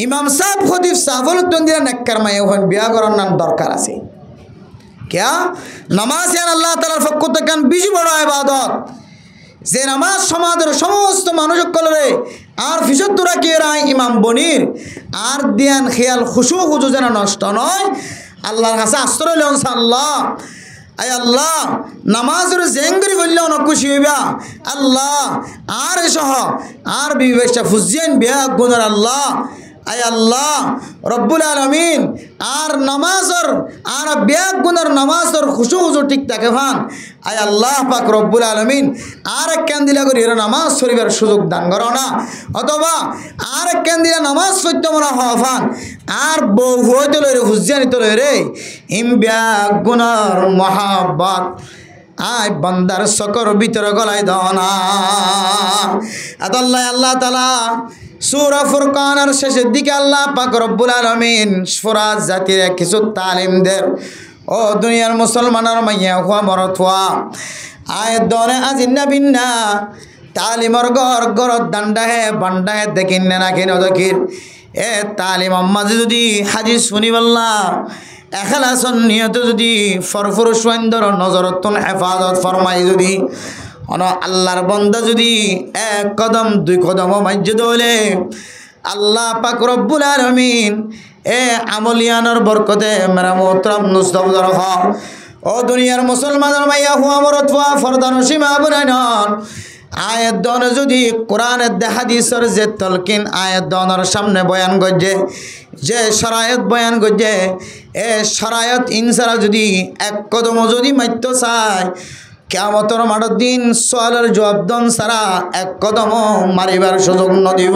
ইমাম সাহেব খতিব সাহেবল তন্দিরা নেককার মায়ে হন বিয়া করার নাম দরকার আছে क्या नमाज यान अल्लाह ताआलार पक्ष থেকে বেশি বড় ইবাদত যে নামাজ সমাজের সমস্ত মানুষ কলরে আর ফিসত রাখিয়ে রাই ইমাম বনির আর দিয়ান খেয়াল খুশু খুজু যেন নষ্ট নয় আল্লাহর কাছে আশ্রয় লন আল্লাহ আয় আল্লাহ নামাজের জেঙ্গরি বললে অনেক খুশি হইবা আল্লাহ আর সহ আর বিবেশা ফুজিয়ান বিয়া গুনার আল্লাহ আয় আল্লাহ রব্বুল আলামিন আর নামাজর আর বিয়া গুনার নামাজর খুশু খুশু ঠিক থাকে ভান আয় আল্লাহ পাক রব্বুল আলামিন আর কেন্দিলা করে এরা নামাজ শরীফের সুযোগ দান করো না অথবা আর কেন্দিলা নামাজ সত্য মনে হওয়ান আর বউ হইতে লই রে হুজিয়ানি তো লই রে ইম বিয়া গুনার মহাব্বত আয় বান্দার সকর ভিতর গলাই দাও না আদাল্লাহ আল্লাহ তাআলা সূরা ফুরকানের শেষের দিকে আল্লাহ পাক রব্বুল আলামিন ফুরাত জাতির কিছু তালিম দেন ও দুনিয়ার মুসলমানের মাইয়া হওয়া মরত হওয়া আয় দনে আজিন্না বিন্না তালিমর গরত দান্ডা হে বান্ডা হে দেখিন না কেন দেখির এ তালিম মাঝে যদি হাজি শুনিবাল্লা এখলাসন নিয়ত যদি ফরফর সুন্দর নজরতুন হেফাজত ফরমাই যদি আল্লাহর বান্দা যদি এক কদম দুই কদম মাইজে দলে আল্লাহ পাক রব্বুল আলামিন এ আমলিয়ানোর বরকতে মেরা মোহতরম নুসদর হ ও দুনিয়ার মুসলমানের মাইয়া হুয়া মরত হুয়া ফরদান সীমা বনাইন আয়াত দন যদি কোরআনের হাদিসের যে তলকিন আয়াত দনের সামনে বয়ান গজে যে শরায়ত বয়ান গজে এ শরায়ত ইনসারা যদি এক কদম যদি মাইত্য চায় কিয়ামতের মাঠের দিন সওয়ালের জবাব দন সারা এক কদম মারিবার সুযোগ নদিব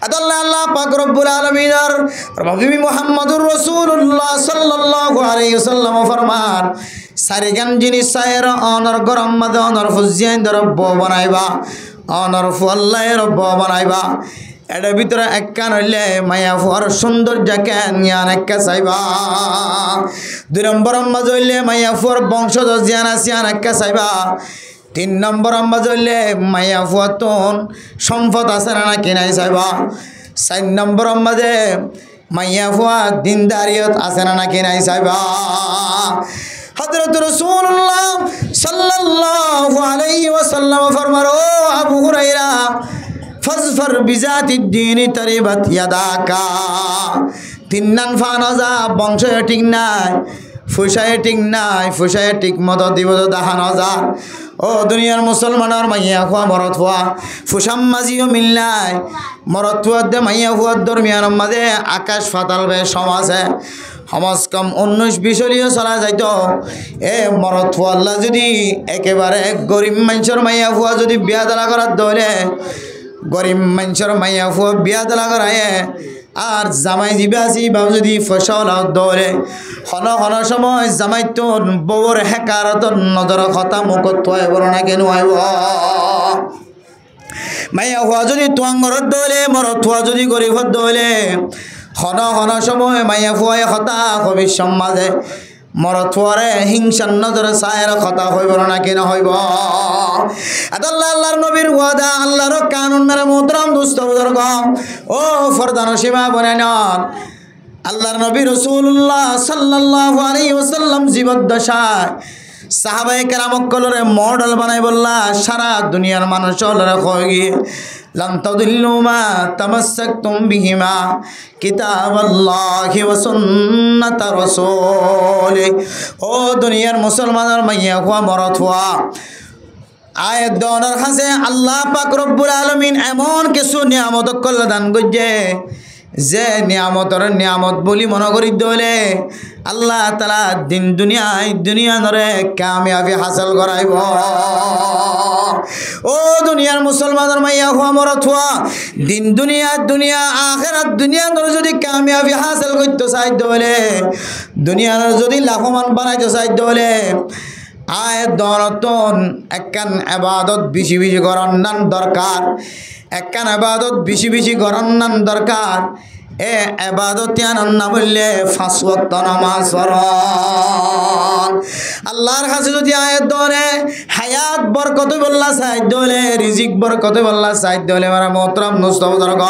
আল্লাহ আল্লাহ পাক রব্বুল আলামিনের নবী মুহাম্মদুর রাসূলুল্লাহ সাল্লাল্লাহু আলাইহি ওয়াসাল্লাম ফরমান সারিগান জিনিস সায়ের অনর গরম মাদে অনর ফুজিয়ান রব্ব বানাইবা অনর ফুয়াল্লাই রব্ব বানাইবা এটার ভিতরে একখান হইলে মায়া ফুয়ার সৌন্দর্য কেন জ্ঞান একা চাইবা। 2 নম্বর মাঝে হইলে মায়া ফুয়ার বংশজ জ্ঞান আসিয়ান একা চাইবা। 3 নম্বর মাঝে হইলে মায়া ফুয়ার তোন সম্পদ আছে না নাকি নাই চাইবা। 4 নম্বর মাঝে মাইয়া ফুয়া দিনদারিয়ত আছে না নাকি নাই চাইবা। হযরত রাসূলুল্লাহ সাল্লাল্লাহু আলাইহি ওয়াসাল্লাম ফরমার ও আবু হুরায়রা ফাজফার বিজাতিদ দ্বীন তারিবাত ইয়াদাকা। 3 নান ফানাজা বংশ ঠিক নাই ফুসায় ঠিক নাই ফুসায় ঠিক মতো দিব দাহান হাজার। ও দুনিয়ার মুসলমানের মাইয়া খুয়া মরত হওয়া ফুসাম মাঝিও মিল নাই। মরত হওয়ার দে মাইয়া হওয়ার দরমিয়ান মাঝে আকাশ ফাতাল বে সমাজে সমাজ কম 19-20 চলা যাইত। এ মরত হওয়াল্লা যদি একেবারে গরিব মানুষের মাইয়া হওয়া যদি বিয়া দালা করার দলে গরিব মানুষের মাইয়া হওয়া বিয়া দালা করায় আর জামাই দিবা আসি বাবু যদি ফসল দৌড়ে হন হন সময় জামাই তো বউর হেকারত নজর কথা মুখত থয় বড় না কেন আইব। মাইয়া হওয়া যদি তোয়াঙ্গরত দৌড়ে মরত হওয়া যদি গরিবত দৌড়ে হন হন সময় মাইয়া ফুয়াই কথা কবি সমাজে মরত হওয়ারে হিংসার নজরে চায়ের কথা হইব না কেন হইব। আল্লাহ আল্লাহর নবীর ওয়াদা আল্লাহর কানুন মেরে মোহতরম দুস্থ বুজুর্গ ও ফরদান সীমা বনেন আল্লাহর নবী রাসূলুল্লাহ সাল্লাল্লাহু আলাইহি ওয়াসাল্লাম জীবদ্দশায় সাহাবায়ে কেরামকলরে মডেল বানাই বললা সারা দুনিয়ার মানুষ লরে কই গিয়ে লান তাদিল্লু মা তামাসসাকতুম বিহিমা কিতাবাল্লাহি ওয়া সুন্নাত রাসূল। ও দুনিয়ার মুসলমানের মাইয়া হওয়া মরত হওয়া আয়াত দনের কাছে আল্লাহ পাক রব্বুল আলামিন এমন কিছু নিয়ামত কল্লা দান করছে যে নিয়ামতর নিয়ামত বলি মনে করি দলে আল্লাহ তাআলা দিন দুনিয়া নরে কামিয়াবি হাসিল করাইব। ও দুনিয়ার মুসলমানের মাইয়া হওয়া মরত হওয়া দিন দুনিয়া আখিরাত দুনিয়া নরে যদি কামিয়াবি হাসিল করতে চাই দলে দুনিয়ার যদি লাভবান বানাইতে চাই দলে আয়াত দনতন একখান ইবাদত বেশি বেশি করার দরকার। একখান ইবাদত বেশি বেশি করার দরকার। এ ইবাদত না বললে 5 ওয়াক্ত নামাজ পড়ন। আল্লাহর কাছে যদি আয়াত ধরে হায়াত বরকত বল্লা চাই দলে রিজিক বরকত বল্লা চাই দলে মারা মোহতরম মুস্তফাদরগ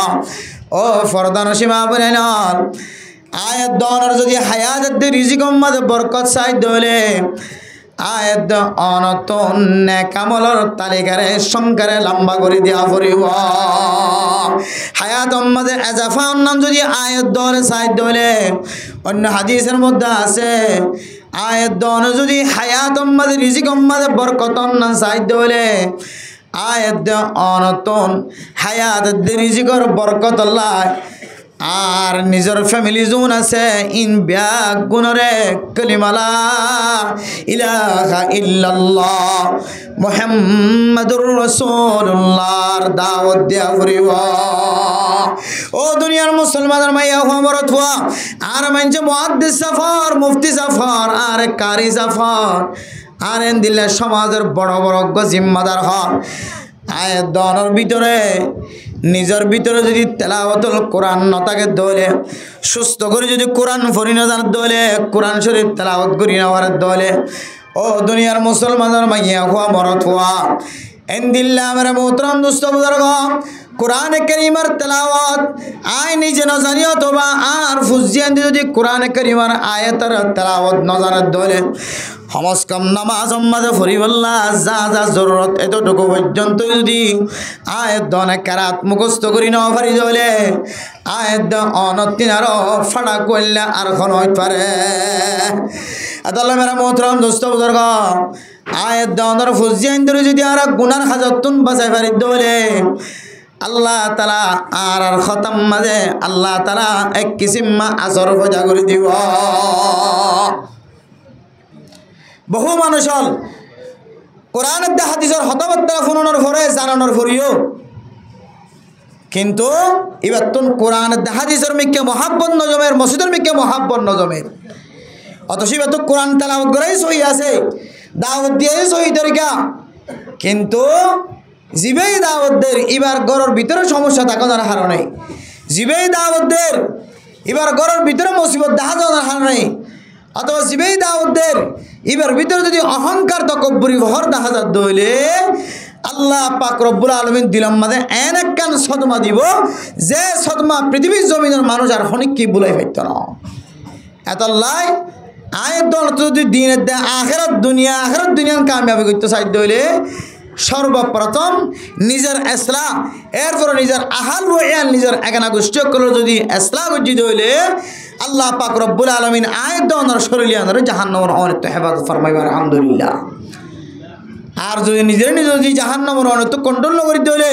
ও ফরদান সীমা বলেন আয়াত দনের যদি হায়াত রিজিক মাঝে বরকত চাই দলে আয়াত অনতন নেকামলর তালিকারে সংখ্যারে লম্বা করে দিয়া পড়িব। হায়াত মাঝে এজাফা নাম যদি আয়াত দরে চাই দলে অন্য হাদিসের মধ্যে আছে আয়াত দন যদি হায়াত মাঝে রিজিক মাঝে বরকত নাম চাই দলে আয়াত অনতন হায়াত রিজিকর বরকত আল্লাহ আর নিজের ফ্যামিলি জোন আছে ইন ব্যাগ গুণরে কলিমালা ইলাহা ইল্লাল্লাহ মুহাম্মাদুর রাসূলুল্লাহর দাওয়াত দিয়া ফুরিব। ও দুনিয়ার মুসলমানের মাইয়া খবরত হওয়া আর মানছে মুহাদ্দিস জাফর মুফতি জাফর আর কারি জাফর আর এন দিলে সমাজের বড় বড় জিম্মাদার হন। আয়াত দনের ভিতরে নিজের ভিতরে যদি তেলাওয়াতুল কোরআন নতাকে দলে সুস্থ করে যদি কোরআন পড়ি না জানার দলে কোরআন শরীফ তেলাওয়াত করি নেওয়ার দলে ও দুনিয়ার মুসলমানের মাইয়া হওয়া মরত হওয়া এন্দিল্লা আমার মোহতরম দুস্থ বুজুর্গ কোরআন কারীমের তেলাওয়াত আই নিজে না জানিও তোবা আর ফুজিয়ান যদি কোরআন কারীমের আয়াতের তেলাওয়াত না জানার দলে হমস কম নামাজ মাঝে ফরিবল্লা যা যা জরুরত এতটুকু পর্যন্ত যদি আয়াত দনে কেরাত মুখস্থ করি না পারি দলে আয়াত অনতিন আরো ফাড়া করলে আর খন হইতে পারে। আদাল্লা মেরা মোহতরম দোস্ত বুজুর্গ আয়াত দনের ফুজিয়ান ধরে যদি আর গুনার হাজতুন বাঁচাই পারি দলে আল্লাহ তাআলা আর খতম মাঝে আল্লাহ তাআলা এক কিসিমা আসর ভজা করে দিব। বহু মানুষ হল কোরআনের হাদিসের হতবার্তা শুনানোর পরে জানানোর পরেও কিন্তু এবার তো কোরআনের হাদিসের মিকে মহাব্বত নজমের মসজিদের মিকে মহাব্বত নজমের অথচ তো কোরআন তেলাওয়াত করেই সহি আছে, দাওয়াত দিয়ে সহি তরিকা, কিন্তু জিবেই দাওয়াতদের এবার গরর ভিতরে সমস্যা থাকার কারণে, জিবেই দাওয়াতদের এবার গরর ভিতরে মুসিবত দেখা যাওয়ার কারণে, অথবা জিবেই দাওয়াতদের এবার ভিতরে যদি অহংকার তকব্বুরি ভর দেখা যাত হইলে আল্লাহ পাক রব্বুল আলামিন দিলাম মাঝে এন একখান সদমা দিব, যে সদমা পৃথিবীর জমিনের মানুষ আর হনিক কি বুলাই পাইত না। এত লাই আয়ের দল যদি দিনের দে আখেরাত দুনিয়ার কামিয়াবি করতে চাইতে হইলে সর্বপ্রথম নিজের ইসলাম, এরপরে নিজের আহাল বয়ান, নিজের একানা গোষ্ঠী করে যদি ইসলাম উজ্জিত হইলে আল্লাহ পাক রব্বুল আলামিন আয়ের দনের শরীলিয়ানের জাহান্নামের অনেক হেফাজত ফরমাইবার আলহামদুলিল্লাহ। আর যদি নিজের যদি জাহান্নামের অনেক কন্ট্রোল করিতে হইলে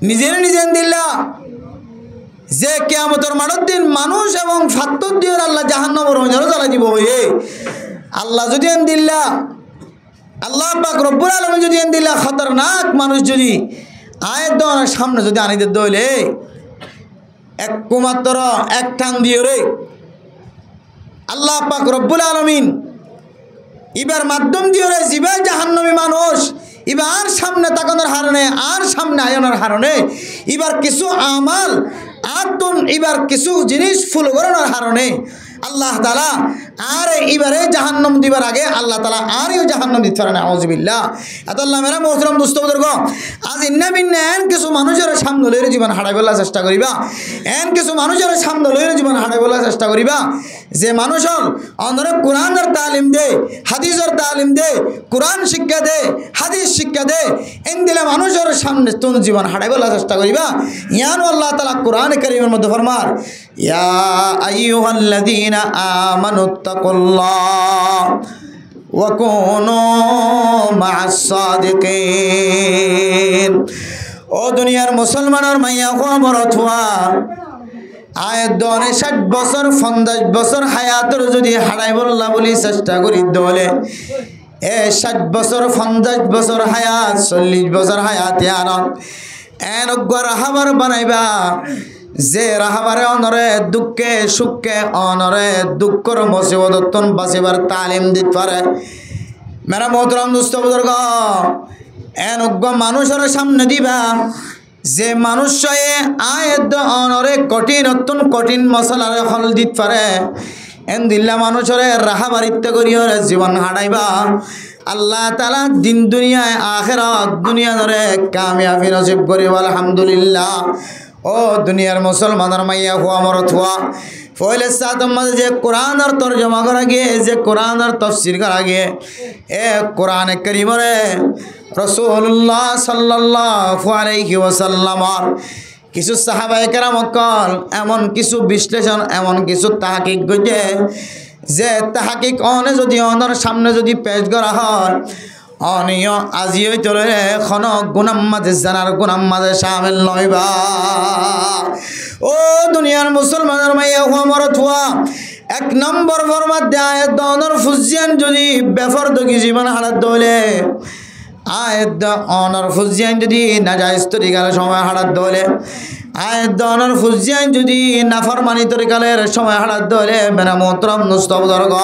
নিজের দিল্লা যে কিয়ামতের মাঠের দিন মানুষ এবং ফাত্তর দিয়ে আল্লাহ জাহান্নামের অনেক জ্বালা দিব হয়ে আল্লাহ যদি দিল্লা আল্লাহ পাক রব্বুল আলামিন যদি দিল্লা খতরনাক মানুষ যদি আয়ের দনের সামনে যদি আনিতে দইলে একমাত্র এক টান দিয়ে রে আল্লাহ পাক রব্বুল আলামিন এবার মাধ্যম দিয়ে রে জিবা জাহান্নামী মানুষ এবার সামনে তাকানোর হারণে আর সামনে আয়নার হারণে এবার কিছু আমাল আতুন এবার কিছু জিনিস ফুল করানোর হারণে আল্লাহ তাআলা আর এবারে জাহান্নাম দিবার আগে আল্লাহ তাআলা আরও জাহান্নাম দিতে পারে না। আউযুবিল্লাহ। আল্লাহ মেরা মোহতরম দোস্ত বুজুর্গ, আজ এন কিছু মানুষের সামনে লইরে জীবন হারাই বলার চেষ্টা করিবা, এন কিছু মানুষের সামনে লইরে জীবন হারাই বলার চেষ্টা করিবা যে মানুষের অন্তরে কোরআনের তালিম দে, হাদিসের তালিম দে, কোরআন শিক্ষা দে, হাদিস শিক্ষা দে, এন দিলে মানুষের সামনে তোর জীবন হারাই বলার চেষ্টা করিবা। ইয়ান আল্লাহ তাআলা কোরআন কারীমের মধ্যে ফরমার, ইয়া আইয়ুহাল্লাযীনা আমানুত্তাকুল্লাহ ওয়া কুনু মা'আস সাদিকিন। ও দুনিয়ার মুসলমানের মাইয়া খবরত হওয়া আয়ের দনে 60 বছর 50 বছর হায়াতের যদি হারাই বললা বলি চেষ্টা করি দলে 60 বছর 50 বছর হায়াত 40 বছর হায়াতে আনত এন রাহাবার বানাইবা যে রাহাবারে অনরে দুঃখে সুখে অনরে দুঃখর মুসিবতন বাঁচিবার তালিম দিতে পারে। মেরা মোহতরম দোস্ত বুজুর্গ, এন মানুষের সামনে দিবা যে মানুষ আয়ের অনরে কঠিন অত্যন্ত কঠিন মশলার হল দিতে পারে, এন দিল্লা মানুষের রাহাবারিত্য করিও জীবন হারাইবা। আল্লাহ তাআলা দিন দুনিয়ায় আখিরাত দুনিয়া ধরে কামিয়াবি নসিব করিব আলহামদুলিল্লাহ। ও দুনিয়ার মুসলমানের মাইয়া হুয়া মরত হুয়া ফলে সাতম মাঝে যে কোরআনের তরজমা করা গিয়ে যে কোরআনের তফসির করা গিয়ে কোরআনে কারীমরে রাসূলুল্লাহ সাল্লাল্লাহু আলাইহি ওয়াসাল্লামের কিছু সাহাবায়ে কেরাম এমন কিছু বিশ্লেষণ এমন কিছু তাহকিক গজে যে তাহকিক অনে যদি অনর সামনে যদি পেশ করা হয় অনিয় আজিও চলে খন গুনাম মাঝে জানার গুনাম মাঝে শামিল নইবা। ও দুনিয়ার মুসলমানের মাইয়া হুয়া মরত হুয়া 1 নম্বর ফরমাত দেয় দনর ফুজিয়ান যদি বেফর দগি জীবন হারাত দলে আয়েদ অনর ফুজিয়ান যদি নাজায়েজ তরিকার সময় হারাত দলে আয়েদ অনর ফুজিয়ান যদি নাফরমানি তরিকালের সময় হারাত দলে মেরা মোহতরম নুস্তব দরগ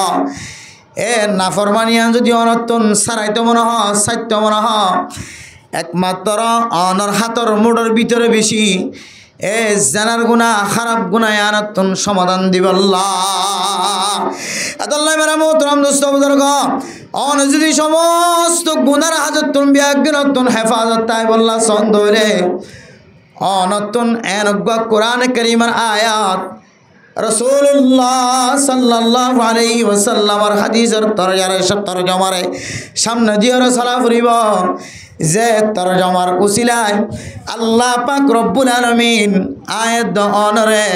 নাফরমানিয়ান যদি অনতন সারাইতে মনে হয় সাইতে মনে হয় একমাত্র অনর হাতর মোড়ের ভিতরে বেশি জানার গুণা খারাপ গুণায় আনতন সমাধান দিবল্লাহ। আল্লাহ মেরা মোহতরম দোস্ত বুজুর্গ, অন যদি সমস্ত গুনার হাজতন বিয়াগনতন হেফাজত তাই বল্লা সন্দরে অনতন এনগ্বা কোরআন কারীমের আয়াত রাসূলুল্লাহ সাল্লাল্লাহু আলাইহি ওয়াসাল্লামের হাদিসের তরজমারে সামনে দিয়ে সালাম করিব যে তরজমার উসিলায় আল্লাহ পাক রব্বুল আলামিন আয়াত অনরে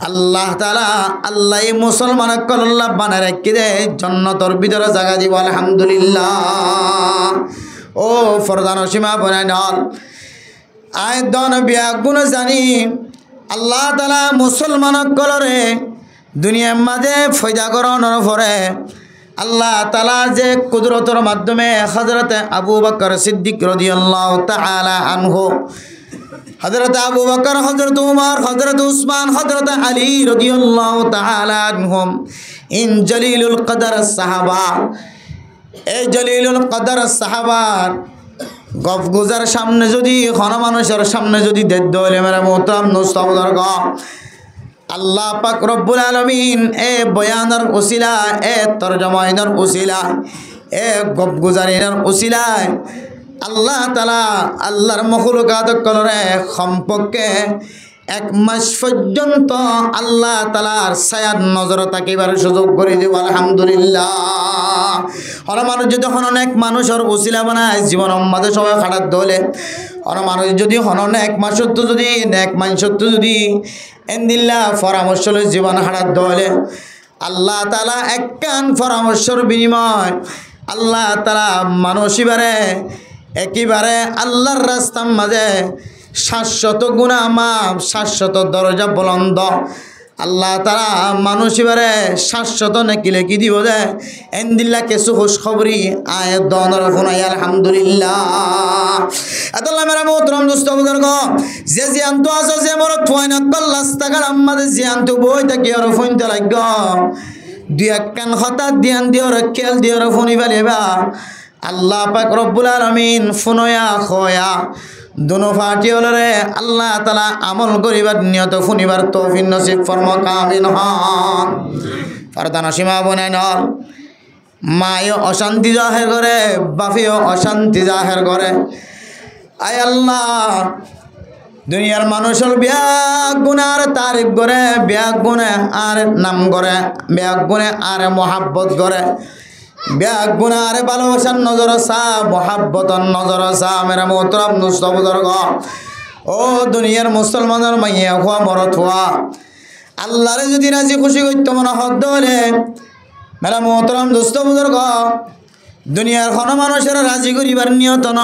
আল্লাহ তাআলা আল্লাহ মুসলমান কল্লাহ বানায় রাখি দে জান্নাতের ভিতরে জায়গা দিব আলহামদুলিল্লাহ। ও ফরদান সীমা বনাই নল আয়াত দন বিয়া গুণ জানি আল্লাহ তাআলা মুসলমান কলরে দুনিয়ার মাঝে ফয়দা করানোর পরে আল্লাহ তাআলা যে কুদরতের মাধ্যমে হযরত আবু বকর সিদ্দিক রাদিয়াল্লাহু তাআলা আনহু হযরত আবু বকর, হযরত উমর, হযরত উসমান, হযরত আলী রাদিয়াল্লাহু তাআলা আনহুম ইন জলিলুল কদর সাহাবা। এই জলিলুল কদর সাহাবার গফগুজার সামনে যদি কোন মানুষের সামনে যদি দেদ্দ হলে মেরা মোহতারাম নস্তবদর্গ আল্লাহ পাক রব্বুল আলামিন এ বয়ানের উসিলা, এ তরজমাইনের উসিলা, এ গফগুজারিনের উসিলায় আল্লাহ তাআলা আল্লাহর মখলুকাত কলরে সম্পর্কে 1 মাস পর্যন্ত আল্লাহ তাআলার ছায়ার নজর তাকিবার সুযোগ করে দিব। আলহামদুলিল্লাহ। আর মানুষ যদি অনেক মানুষের উসিলা বানায় জীবনের মাঝে সবাই খাটার দলে, আর মানুষ যদি এক মাসত্ব যদি এক মাসত্ব যদি এন্দিল্লা পরামর্শ লই জীবন হারার দলে আল্লাহ তাআলা একখান পরামর্শের বিনিময় আল্লাহ তাআলা মানুষিবারে একেবারে আল্লাহর রাস্তার মাঝে 700 গুনাহ মাফ, 700 দরজা বুলন্দ আল্লাহ তাআলা মানুষিবারে 700 নাকি লিখি দিব দে এন্দিল্লা কিছু খুশখবরি আয়াত দনর শুনাই। আলহামদুলিল্লাহ। আল্লাহ মেরা মোহতরম দোস্ত বুজুর্গ, যে জিয়ান্ত আছে যে মোর থয়না কল্লাস টাকার আমাদের জিয়ান্ত বই থাকি আর ফোনতে লাগ দুই একখান হঠাৎ দিয়ান দিওর খেল দিওর ফোনি ফেলিবা আল্লাহ পাক রব্বুল আলামিন ফোনয়া খয়া দুনো ফাটি হলরে আল্লাহ তাআলা আমল করিবার নিয়ত শুনিবার তৌফিক নসিব ফরমা কামিল হন। ফারদানা সীমা বনাই নল মায়ও অশান্তি জাহের করে, বাফিও অশান্তি জাহের করে। আয় আল্লাহ, দুনিয়ার মানুষের ব্যাগ গুনার তারিফ করে, ব্যাগ গুনে আর নাম করে, ব্যাগ গুনে আর মহাব্বত করে, ব্যাগ গুনা আরে ভালোবাসার নজর আসা, মহাব্বতর নজর আসা। মেরা মোহতরম দোস্ত বুজুর্গ, ও দুনিয়ার মুসলমানের মাইয়া হওয়া মরত হওয়া আল্লাহরে যদি রাজি খুশি করতে মনে হদ হলে মেরা মোহতরম দোস্ত বুজুর্গ, দুনিয়ার কোন মানুষের রাজি করিবার নিয়ত ন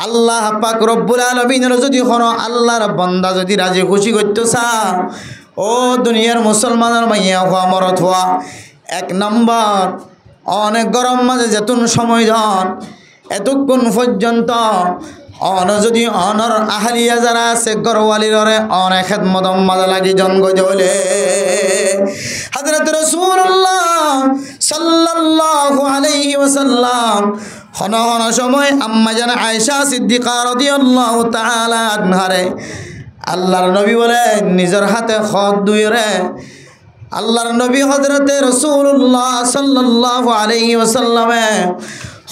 আল্লাহ পাক রব্বুল আলামিনের যদি কোন আল্লাহর বান্দা যদি রাজি খুশি করতে চা, ও দুনিয়ার মুসলমানের মাইয়া হওয়া মরত হওয়া 1 নম্বর অনেক গরম মাঝে যেতুন সময় ধন এতক্ষণ পর্যন্ত যদি অনর আহলিয়া যারা আছে গরওয়ালিরে অনেক খেদমত মাঝে লাগি জন্ম জলে হযরত রাসূলুল্লাহ সাল্লাল্লাহু আলাইহি ওয়াসাল্লাম হন সময় আম্মা জান আয়েশা সিদ্দিকা রাদিয়াল্লাহু তাআলা আনহারে আল্লাহর নবী বলে নিজের হাতে খত দুইরে আল্লাহর নবী হযরতে রাসূলুল্লাহ সাল্লাল্লাহু আলাইহি ওয়াসাল্লামে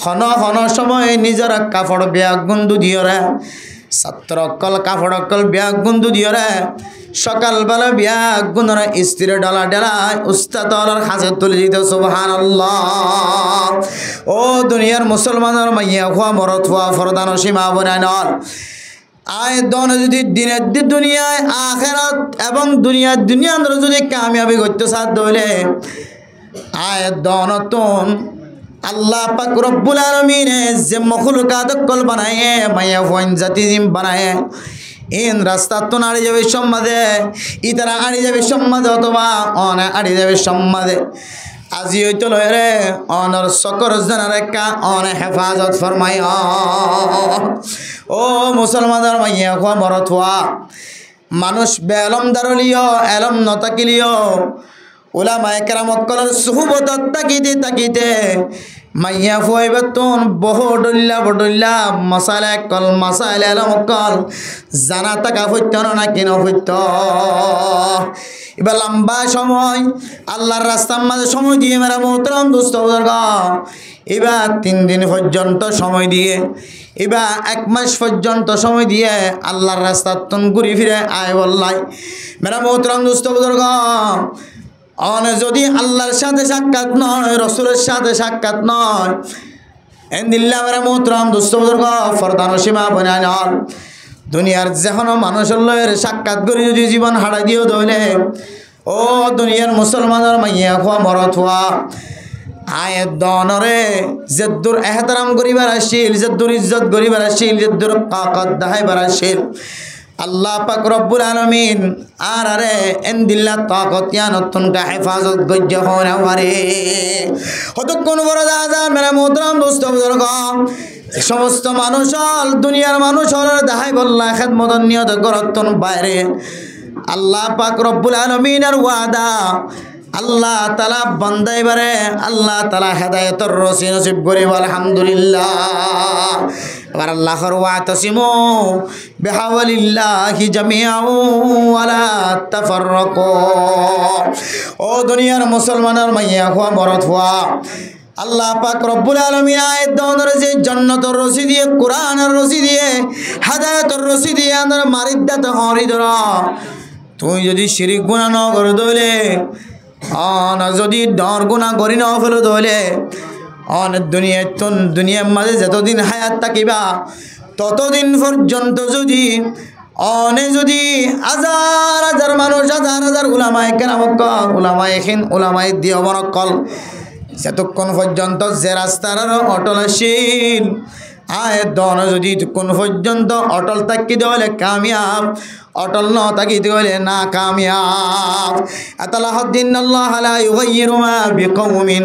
হন সময় নিজের কাপড় ব্যাগ গুন্দু দিয়রে, ছাত্রকল কাপড় অকল ব্যাগ গুন্দু দিয়রে, সকালবেলা ব্যাগ গুনরে স্ত্রী ডলা ডেলায় উস্তাদ হাজে তুলে দিত। সুবহানাল্লাহ। ও দুনিয়ার মুসলমানের মাইয়া হওয়া মরত হওয়া ফরদান সীমা বনায় নল আয় দন যদি দিনের দুনিয়ায় আখেরাত এবং দুনিয়ার যদি কামিয়াবি করতে সাধ্য হইলে আয় দনতন আল্লাহ পাক রব্বুল আলামিন যে মখলুকাত কল বানায়ে মায়া হইন জাতি জিম বানায়ে ইন রাস্তা তো আড়ি যাবে সম্মাদে ইতারা আড়ি যাবে সম্মাদে অথবা অনে আড়ি যাবে সম্মাদে আজি হইতো লয় রে অনর সকর জানার একা অনে হেফাজত ফরমাই। ও মুসলমানের মাইয়া খোয়া মরত হওয়া মানুষ বেলম দারলিও এলম নতাকিলিও উলামায়ে কেরামত কলর সুহবতত তাকিতে মাইয়া ফুয়াইবে তোন বডল্লা মশালা কল মশালা এলম কল জানা টাকা হইত না কিনো হইত। এবার লম্বা সময় আল্লাহর রাস্তার মাঝে সময় দিয়ে মেরা মোহতরম দোস্ত বুজুর্গ এবার 3 দিন পর্যন্ত সময় দিয়ে এবার 1 মাস পর্যন্ত সময় দিয়ে আল্লাহর রাস্তার তন ঘুরি ফিরে আয় বললাই মেরা মোহতরম দোস্ত বুজুর্গ অনে যদি আল্লাহর সাথে সাক্ষাৎ নয়, রসুলের সাথে সাক্ষাৎ নয় এন্দিল্লা মেরা মোহতরম দোস্ত বুজুর্গ ফরদান সীমা বনায় নল দুনিয়ার যেখানে মানুষের লয়ের সাক্ষাৎ করে যদি জীবন হারাই দিও দইলে ও দুনিয়ার মুসলমানের মাইয়া খোয়া মরত হওয়া আয়ের দনরে যেদুর এহতারাম করিবার আসিল, যেদুর ইজ্জত করিবার আসিল, যেদুর কাকত দাহাইবার আসিল আল্লাহ পাক রব্বুল আলামিন আর আরে এন্দিল্লা তাকতিয়া নতুন কা হেফাজত গজ্জ হওয়া পারে কতক্ষণ বড় দাদা মেরা মোহতরম দোস্ত বুজুর্গ সমস্ত মানুষ দুনিয়ার মানুষ দাহাই বল্লা খেদমত নিয়ত করতন বাইরে আল্লাহ পাক রব্বুল আলামিনের ওয়াদা আল্লাহ তাআলা বান্দাইবারে আল্লাহ তাআলা হেদায়েতের রশি নসিব করিব আলহামদুলিল্লাহ এবার আল্লাহর ওয়াতাসিমু বিহাওয়ালিল্লাহি জামিআউ ওয়ালা তাফাররাকু ও দুনিয়ার মুসলমানের মাইয়া হওয়া মরদ হওয়া আল্লাহ পাক রব্বুল আলামিন আয়াত দাওনের যে জান্নাতের রশি দিয়ে কোরআনের রশি দিয়ে হেদায়েতের রশি দিয়ে আন্দর মারিদাত হরি ধরা তুই যদি শিরিক গুনাহ ন করে দলে অন যদি ডর গুনাহ করি না ফেলো দলে অন দুনিয়ার মাঝে যতদিন হায়াত থাকিবা ততদিন পর্যন্ত যদি অনে যদি হাজার হাজার মানুষ হাজার হাজার উলামায়ে কেরাম উলামায়ে উলামায়ে দিওবরকল যতক্ষণ পর্যন্ত যে রাস্তার অটলশীল আয়াত দন যদি কোন পর্যন্ত অটল থাকি দেওয়ালে কামিয়াব অটল ন থাকি দেওয়ালে না কামিয়াব আতালাহুদ্দিন আল্লাহ লা ইউগাইয়িরু মা বিকওমিন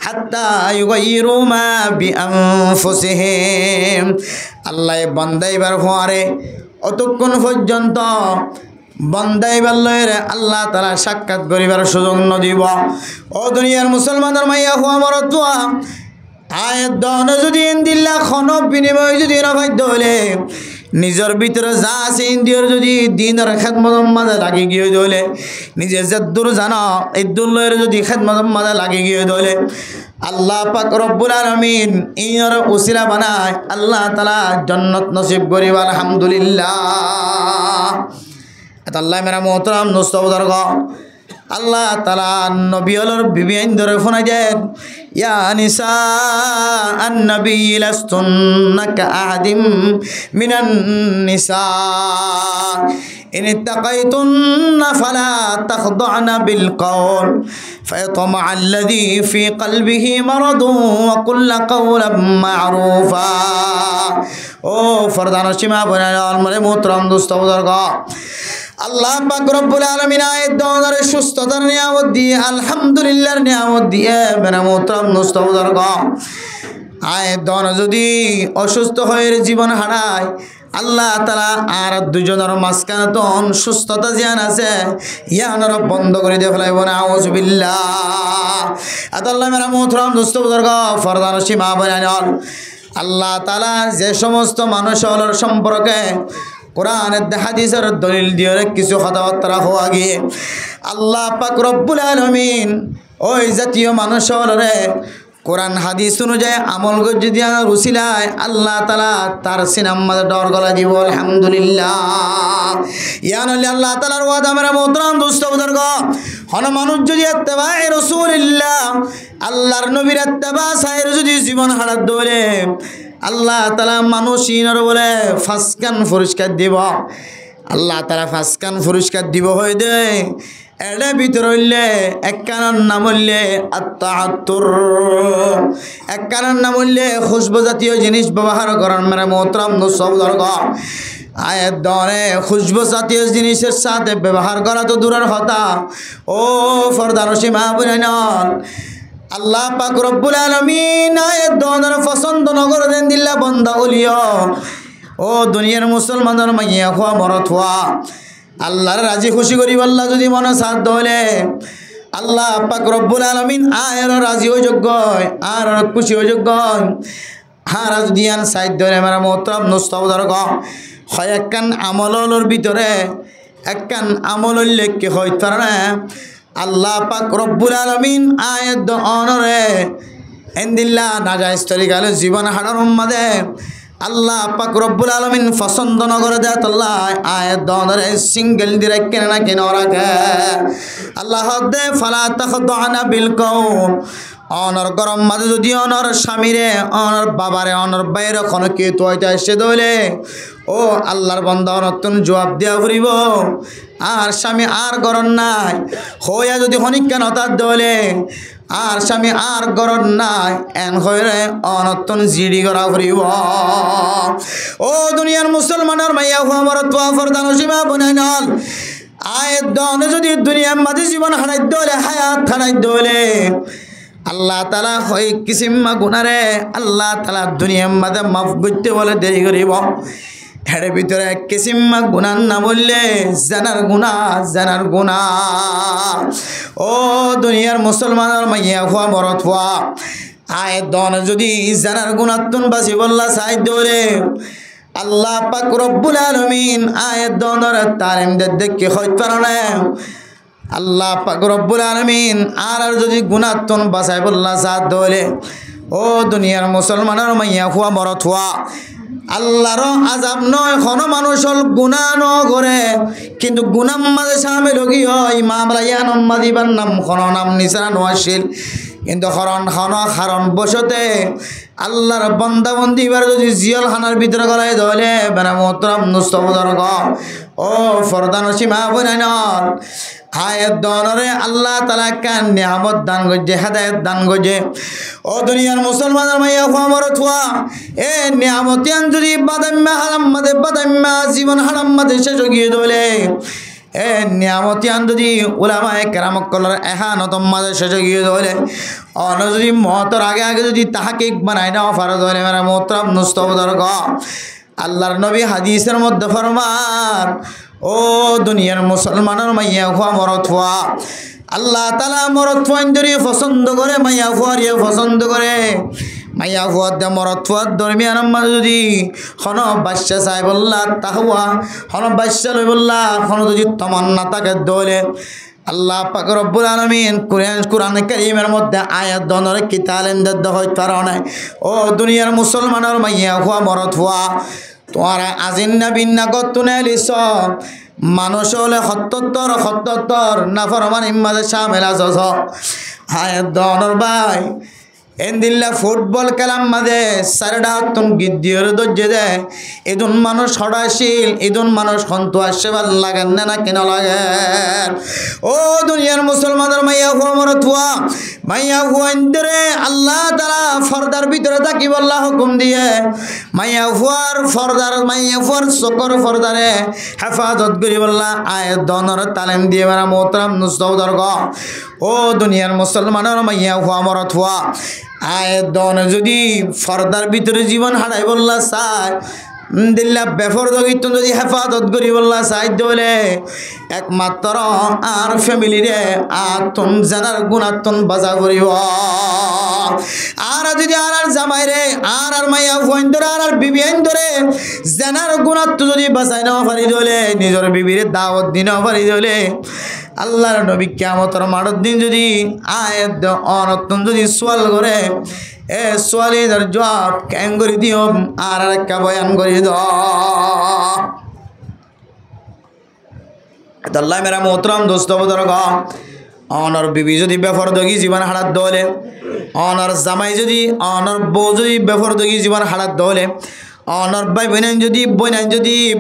হাত্তা ইউগাইয়িরু মা বিআনফুসিহিম আল্লাহ বান্দাইবার হওয়ারে অতক্ষণ পর্যন্ত বান্দাইবার লয়রে আল্লাহ তাআলা সাক্ষাৎ করিবার সুযোগ ন দিব ও দুনিয়ার মুসলমানের মাইয়া হওয়া মরতুয়া আয়াত দন যদি ইন্দিল্লা খন বিনিময় যদি নভাদ্য হলে নিজের ভিতরে যা আছে ইন্দিয়র যদি দিনের খেদমতের মাঝে লাগি গিয়ে দলে নিজে যদ্দুর জানা ইদ্দুর লয়ের যদি খেদমতের মাঝে লাগি গিয়ে দলে আল্লাহ পাক রব্বুল আলামিন ইনর উসিলা বানায় আল্লাহ তাআলা জান্নাত নসিব করিব আলহামদুলিল্লাহ আল্লাহ মেরা মোহতরম দোস্ত বুজুর্গ আল্লাহ তাআলা নবী হলর বিবি আইন ধরে ফোনা দেন ইয়া নিসা আন-নবী লাস্তুন্না কাআদিম মিনান নিসা ইন ইত্তাকাইতুন্না ফালা তাখদা'না বিল কওল ফায়াতমা আল্লাযী ফি কলবিহি মারাদুন ওয়া কুল্লা কওলাম মা'রুফা ও ফরদান সীমা বনাল মরে মোহতরম দোস্ত বুজুর্গ আল্লাহ পাক রব্বুল আলামিন আয়াত দওয়ারে সুস্থতার নিয়ামত দিয়ে আলহামদুলিল্লাহর নিয়ামত দিয়ে মেরা মোহতরম দোস্ত বুজুর্গ আয়াত দওয়ার যদি অসুস্থ হয়ে জীবন হারায় আল্লাহ তাআলা আর দুজনের মাঝখানে তখন সুস্থতা জিয়ান আছে ইয়ানর বন্ধ করে দিয়ে ফেলাইব না আউযুবিল্লাহ আল্লাহ মেরা মোহতরম দোস্ত বুজুর্গ ফরদান সীমা বনাল আল্লাহ তাআলা যে সমস্ত মানুষের সম্পর্কে কোরআনের হাদিসের দলিল দিয়ে কিছু কথাবার্তা হওয়া গিয়ে আল্লাহ পাক রব্বুল আলামিন ওই জাতীয় মানুষরে কোরআন হাদিস অনুযায়ী আমল গজ্জি দিয়া রুসিলায় আল্লাহ তাআলা তার সিনার মাঝে ডর গলা দিব আলহামদুলিল্লাহ ইয়ানলি আল্লাহ তাআলার ওয়াদা মেরা মোহতরম দোস্ত বুজুর্গ হন মানুষ যদি ইত্তেবায়ে রাসূলিল্লাহ আল্লাহর নবীর ইত্তেবা সাইর যদি জীবন হারাত দলে আল্লাহ তাআলা মানুষিনর বলে ফাসকান পুরস্কার দিব আল্লাহ তাআলা ফাসকান পুরস্কার দিব হই দে এর ভিতর হইলে একখানার নাম হইলে আত্তাহাত্তুর একখানার নাম হইলে খুশবু জাতীয় জিনিস ব্যবহার করার মেরা মোহতরম দোস্ত বুজুর্গ আয়াত দরে খুশবু জাতীয় জিনিসের সাথে ব্যবহার করা তো দূরের কথা ও ফরদান সীমা বুনাইনাল আল্লাহ পাক রব্বুল আলামিন আয়াত দওয়ার পছন্দ নগর দেন দিল্লা বন্দা ওলিয়া ও দুনিয়ার মুসলমানের মাইয়া হওয়া মরদ হওয়া আল্লাহর রাজি খুশি করিব আল্লাহ যদি মনে সাথ দলে আল্লাহ পাক রব্বুল আলামিন আয়ের রাজি হয়ে যোগ্য আর খুশি হয়ে যোগ্য আর দিয়ান সাইড ধরে মেরা মোহতরম দোস্ত বুজুর্গ হয় একখান আমলের ভিতরে একখান আমল উল্লেখ হয় তার না আল্লাহ পাক রব্বুল আলামিন আয়াত অনরে এন্দিল্লা নাজাইজ তরিকালে জীবন হারার উম্মাদে আল্লাহ পাক রব্বুল আলামিন পছন্দ নগরে দেয় আল্লাহ আয়াত অনরে সিঙ্গেল দিরে কেন না কেন রাখে আল্লাহ দে ফালা তাখদা'না বিল কওল অনর গরম মাঝে যদি অনর স্বামীরে অনর বাবারে অনর বাইরে কোনো কে তো হইতে আসে দলে ও আল্লাহর বান্দা নতুন জবাব দেওয়া ফুরিব আর স্বামী আর গরম নাই হইয়া যদি হনিকা নতার দলে আর স্বামী আর গরত নাই এন হইরে অনতন জিডি করা ফুরিব ও দুনিয়ার মুসলমানের মাইয়া হুয়া মরত ফরদান সীমা বনাই নল আয়ের দন যদি দুনিয়ার মাঝে জীবন হারাই দলে হায়াত হারাই দলে আল্লাহ তালা হয় কিসিম্মা গুনারে আল্লাহ তালা দুনিয়ার মাঝে মাফ করতে বলে দেরি করিব এর ভিতরে কিসিম্মা গুনার না বললে জানার গুনা ও দুনিয়ার মুসলমানের মাইয়া হুয়া মরত হুয়া আয়ের দন যদি জানার গুণাতুন বাসি বললা চাই দলে আল্লাহ পাক রব্বুল আলামিন আয়ের দনের তালিম দেখে হইতে পারে না আল্লাহ পাক রব্বুল আলামিন আর যদি গুণাতুন বাসাই বললা সাথ দলে ও দুনিয়ার মুসলমানের মাইয়া হুয়া মরত হুয়া আল্লাহর আযাব নয় কোন মানুষ গুনাহ ন করে কিন্তু গুনাহ মাঝে শামিল হই হয় মামলায়ান মাদিবার নাম কোন নাম নিসান ওয়াসিল কিন্তু কারণ বসতে আল্লাহর বান্দা বন্দিবার যদি জিয়াল খানার ভিতরে গলায় ধরে বেনা মোহতরম নুস্তবদর ও ফরদান সীমা বনাইনর হায়াত দনরে আল্লাহ তাআলা কান নিয়ামত দান গজে হেদায়েত দান গজে ও দুনিয়ার মুসলমানের মাইয়া খমরত হুয়া এ নিয়ামতিয়ান যদি বাদাম্মা হারাম মাদে বাদাম্মা জীবন হারাম মাদে শেষ গিয়ে দলে এ নিয়ামতিয়ান যদি উলামায়ে কেরাম কলর এহানতম মাঝে শেষ গিয়ে দলে অন যদি মহতর আগে যদি তাহাকিক বানাই না ফারজ হলে মেরা মোহতরম নুস্তবদর আল্লাহর নবী হাদিসের মধ্যে ফরমান ও দুনিয়ার মুসলমানের মাইয়া হুয়া মরত হুয়া আল্লাহ তাআলা মরত হুয়াইন্দরি পছন্দ করে মাইয়া হুয়ারিয়ে পছন্দ করে মাইয়া হুয়ার দে মরত হুয়ার দরমিয়ান মাঝে যদি হন বাদশা চাই বললা তাহুয়া হন বাদশা লই বললা হন যদি তমান্না তাকে দলে আল্লাহ পাক রব্বুল আলামিন কুরআন কারীমের মধ্যে আয়াত দনরে কিতালেন দদ হইতে পারে না ও দুনিয়ার মুসলমানের মাইয়া হুয়া মরত হুয়া তোরা আজিন্না বিন্না গতুনে লিস মানুষ হলে সত্তর নাফরমান ইম্মাদে শামিল আজজ আয়াত দনর ভাই এন্দিল্লা ফুটবল খেলাম মাঝে সারেডা হতুন গিদ্দিয়র দজ্জে দেয় এদুন মানুষ হড়াশীল এদুন মানুষ হন্তু আসে ভাল লাগেন না কেন লাগে ও দুনিয়ার মুসলমানের মাইয়া হুয়া মরত হুয়া মাইয়া হুয়া ইন্দরে আল্লাহ তাআলা ফরদার ভিতরে থাকি বল্লা হুকুম দিয়ে মাইয়া হুয়ার চকর ফরদারে হেফাজত করি বল্লা আয়াত দনর তালিম দিয়ে মেরা মোহতরম নুস্তবদর ও দুনিয়ার মুসলমানের মাইয়া হুয়া মরত হুয়া আয়াত দন যদি ফরদার ভিতরে জীবন হারাই বললা চাই দিল্লা বেফর দগিত যদি হেফাজত করি বললা চাই বলে একমাত্র আর ফ্যামিলিরে আতন জানার গুণাতন বাজা করিব আর যদি আর জামাই রে আর মাইয়া ফুয়াইন ধরে আর বিবি আইন ধরে জানার গুণাত যদি বাঁচাই নেওয়া পারি দলে নিজের বিবিরে দাওয়াত দি নেওয়া পারি দলে আল্লাহর নবী কিয়ামতের মাঠের দিন যদি আয়াত অনতন যদি সোয়াল করে এ সোয়ালের জবাব কেন করে দিও আর একটা বয়ান করে দাও আল্লাহ মেরা মোহতরম দোস্ত বুজুর্গ অনর বিবি যদি বেফরদগি জীবন হারাত দলে অনর জামাই যদি অনর বউ যদি বেফরদগি জীবন হারাত দলে অনর ভাই বোন যদি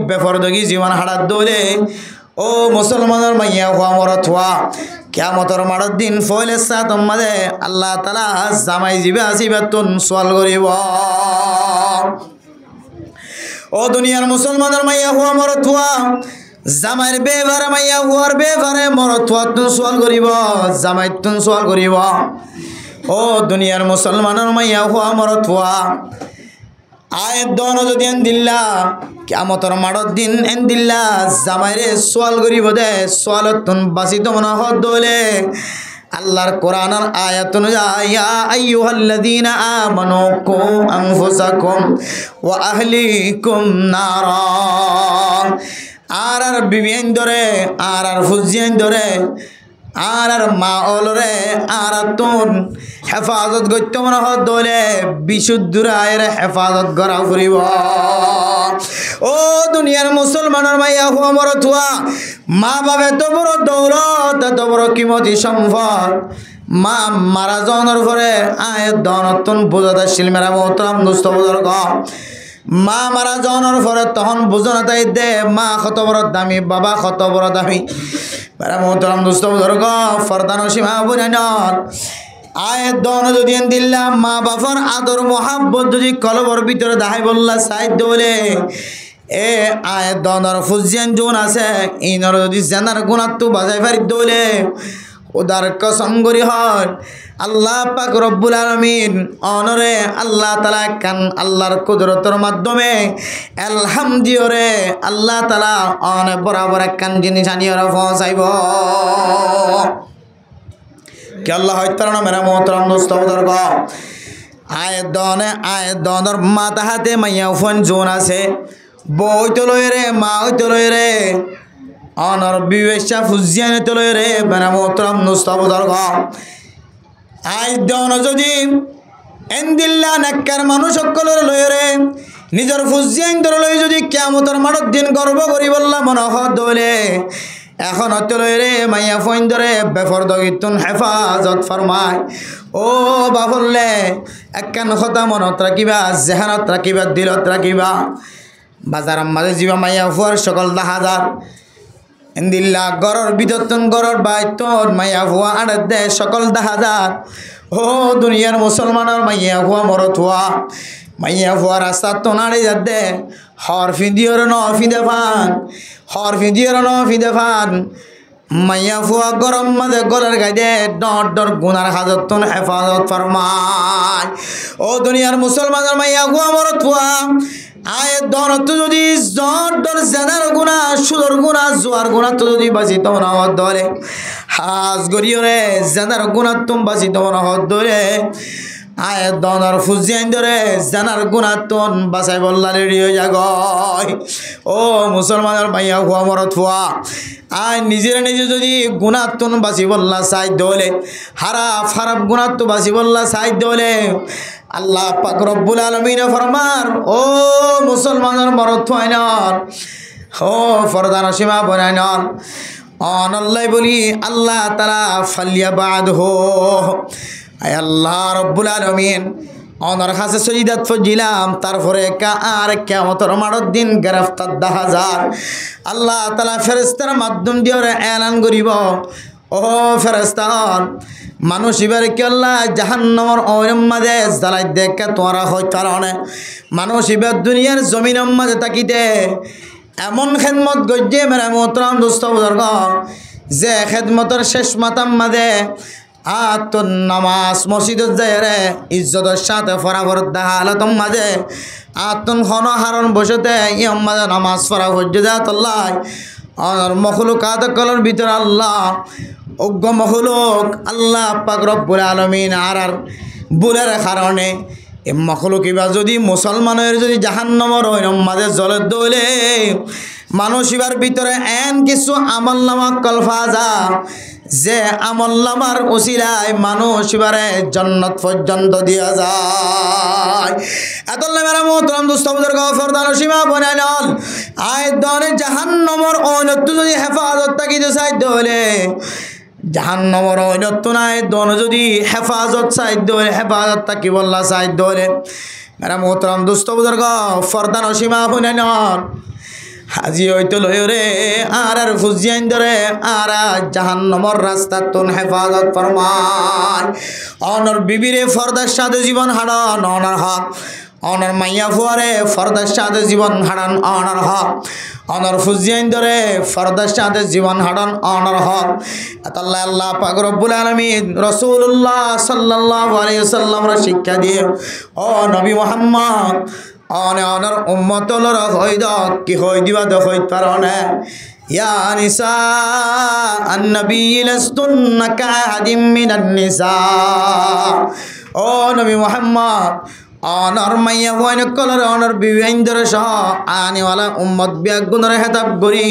বেফরদগি জীবন হারাত দলে ও মুসলমানের মাইয়া হুয়া মরত হুয়া কিয়ামতের মাঠের দিন ফয়লে সাত মাঝে আল্লাহ তাআলা জামাই জিবে আসিবে তুন সোয়াল করিব ও দুনিয়ার মুসলমানের মাইয়া হুয়া মরত হুয়া জামাইর বেভারে মাইয়া হুয়ার বেভারে মরত হুয়া তুন সোয়াল করিব জামাই তুন সোয়াল করিব ও দুনিয়ার মুসলমানের মাইয়া হুয়া মরত হুয়া আয়াত দন যদি এন দিল্লা কিয়ামতের মাঠের দিন এন দিল্লা জামাইরে সোয়াল করিব দে সোয়ালতুন বাসিত মনে হদ দলে আল্লাহর কোরআনের আয়াত অনুযায়ী ইয়া আইয়ুহাল্লাযীনা আমানু কু আনফুসাকুম ওয়া আহলিকুম নারা আর বিবিয়ান ধরে আর ফুজিয়ান ধরে আর মা অলরে আর তুন হেফাজত করতে মনে হত দলে বিশুদ্ধুর আয়ের হেফাজত করা ফুরিব ও দুনিয়ার মুসলমানের মাইয়া হুয়া মরত হুয়া মা বাবা এত বড় দৌলত এত বড় কিমতি সম্পদ মা মারা জনের পরে আয়ের দনতন বোঝাতে শিলমেরা মোহতরম দুস্থ বুজুর্গ মা মারা জনের পরে তখন বুঝনা তাই দে মা কত বড় দামি বাবা কত বড় দামি মেরা মোহতরম দুস্থ বুজুর্গ ফরদান সীমা বুঝাইন আয়ের দন যদি দিল্লাম মা বাবার আদর মোহাব্বত যদি কলবর ভিতরে দাহাই বললা সাহিত্য বলে এ আয়ের দনর ফুজিয়ান জোন আছে ইনর যদি জানার গুণাত্ম বাজাই ফারি দৌলে ওদার কসম করি হয় আল্লাহ পাক রব্বুল আলামিন অনরে আল্লাহ তাআলা কান আল্লাহর কুদরতের মাধ্যমে আলহামদিওরে আল্লাহ তাআলা অনে বরাবর কান জিনিস আনিয়রা পৌঁছাইব কি আল্লাহ হয়তো না মেরা মোহতরম দোস্ত বুজুর্গ আয়ের দনের মাথা হাতে মাইয়া ফোন জোন আছে বই তো লই রে মা হইতো লই রে অনর বিবেশা ফুজিয়ানে তো লই রে মেরা মোহতরম দোস্ত বুজুর্গ আয়ের দন যদি এন্দিল্লা নাক্কার মানুষ সকলের লই রে নিজের ফুজিয়ান ধরে লই যদি কিয়ামতের মাঠত দিন গর্ব করি বললা মনে হয় দলে এখন হতে রে মাইয়া ফোন ধরে বেফরদগিতুন হেফাজত ফরমায় ও বাবুল্লে একখান কথা মনত রাখিবা জেহানত রাখিবা দিলত রাখিবা বাজার মাঝে যাবা মাইয়া ফুয়ার সকল 10,000 ইন্দিল্লা গরর বিদতন গরর বাইতন মাইয়া ফুয়া আড়ে দে সকল 10,000 ও দুনিয়ার মুসলমানের মাইয়া ফুয়া মরত হওয়া মাইয়া ফুয়া রাস্তা তো নাড়ে যাতে হর ফিদিওর ন ফিদে ফান হর ফিদিওর ন ফিদে ফান মাইয়া ফুয়া গরম মাঝে গলার গাইদে ডর ডর গুনার হাজতন হেফাজত ফরমায় ও দুনিয়ার মুসলমানের মাইয়া ফুয়া মরত ফুয়া আয়ের দনত যদি জ্বর ডর জেনার গুণা সুদর গুণা জোয়ার গুণা তো যদি বাঁচি তো না হত ধরে হাজ গড়িও রে জেনার গুণা তুম বাঁচি তো না হত ধরে আয়ের দনর ফুজিয়ান ধরে জানার গুণাতন বাসাই বললা রেডিও জাগয় ও মুসলমানের মাইয়া হুয়া মরত হুয়া আয় নিজের নিজে যদি গুণাতন বাসি বললা সাইড হলে হারাফ হারাপ গুণাত্ম বাসি বললা সাইড হলে আল্লাহ পাক রব্বুল আলামিন ফরমান ও মুসলমানের মরত হয় না ও ফরদান সীমা বনায় না অনল্লাই বলি আল্লাহ তাআলা ফালিয়া বাদ হো আয় আল্লাহ রব্বুল আলামিন অনর কাছে সজিদাত ফজিলাম তারপরে আর কিয়ামতের মাঠের দিন গ্রেফতার 10,000 আল্লাহ তাআলা ফেরেশতার মাধ্যম দিয়ে এলান করিব ও ফেরেশতাগণ মানুষ এবারে কি আল্লাহ জাহান্নামের অরম মাঝে জ্বালাই দেখে তোরা হয় কারণে মানুষ এবার দুনিয়ার জমিনের মাঝে তাকিতে এমন খেদমত গজ্জে মেরা মোহতরম দোস্ত বুজুর্গ যে খেদমতের শেষ মাতাম মাঝে আতন নামাজ মসজিদত যায় রে ইজ্জতের সাথে ফরাফর হালতম মাঝে আতন খন হারণ বসতে ইয়ম মাঝে নামাজ ফরা হজ্জে যাত আল্লাহ আর মখলুকাত কলর ভিতর আল্লাহ অজ্ঞ মখলুক আল্লাহ পাক রব্বুল আলামিন আর বুলের কারণে এ মখলুক এবার যদি মুসলমানের যদি জাহান্নামের ওইরম মাঝে জলে দৌলে মানুষ এবার ভিতরে এন কিছু আমল নামা কলফাজা যে আমল্লামার ওসিলায় মানুষ এবারে জান্নাত পর্যন্ত দিয়া যায় এতলে মেরা মোহতরম দোস্ত বুজুর্গ ফরদান সীমা বনায় নল আয় দনে জাহান্নামের অনত্য যদি হেফাজত থাকিতে চাইতে হলে জাহান্নামের অনত্য নাই দন যদি হেফাজত চাইতে হলে হেফাজত থাকি বললা চাইতে হলে মেরা মোহতরম দোস্ত বুজুর্গ ফরদান সীমা বনায় নল হাজি হইতো লয় রে আর ফুজিয়ান ধরে আর জাহান্নামের রাস্তা তুন হেফাজত ফরমায় অনর বিবিরে ফরদার সাথে জীবন হারান অনর হক অনর মাইয়া ফুয়ারে ফরদার সাথে জীবন হারান অনর হক অনর ফুজিয়ান ধরে ফরদার সাথে জীবন হারান অনর হক আল্লাহ আল্লাহ পাক রব্বুল আলামিন রাসূলুল্লাহ সাল্লাল্লাহু আলাইহি ওয়াসাল্লামর শিক্ষা দিয়ে ও নবী মুহাম্মদ অনে অনর উম্মতলর হইদ কি হই দিবা দহই কারণে ইয়া নিসা আন-নবী লাস্তুন্না কাহাদিম মিনান নিসা ও নবী মুহাম্মদ অনর মাইয়া ওয়ান কলর অনর বিবেন্দ্র সহ আনেওয়ালা উম্মত বিয়াগুনর হেতাব করি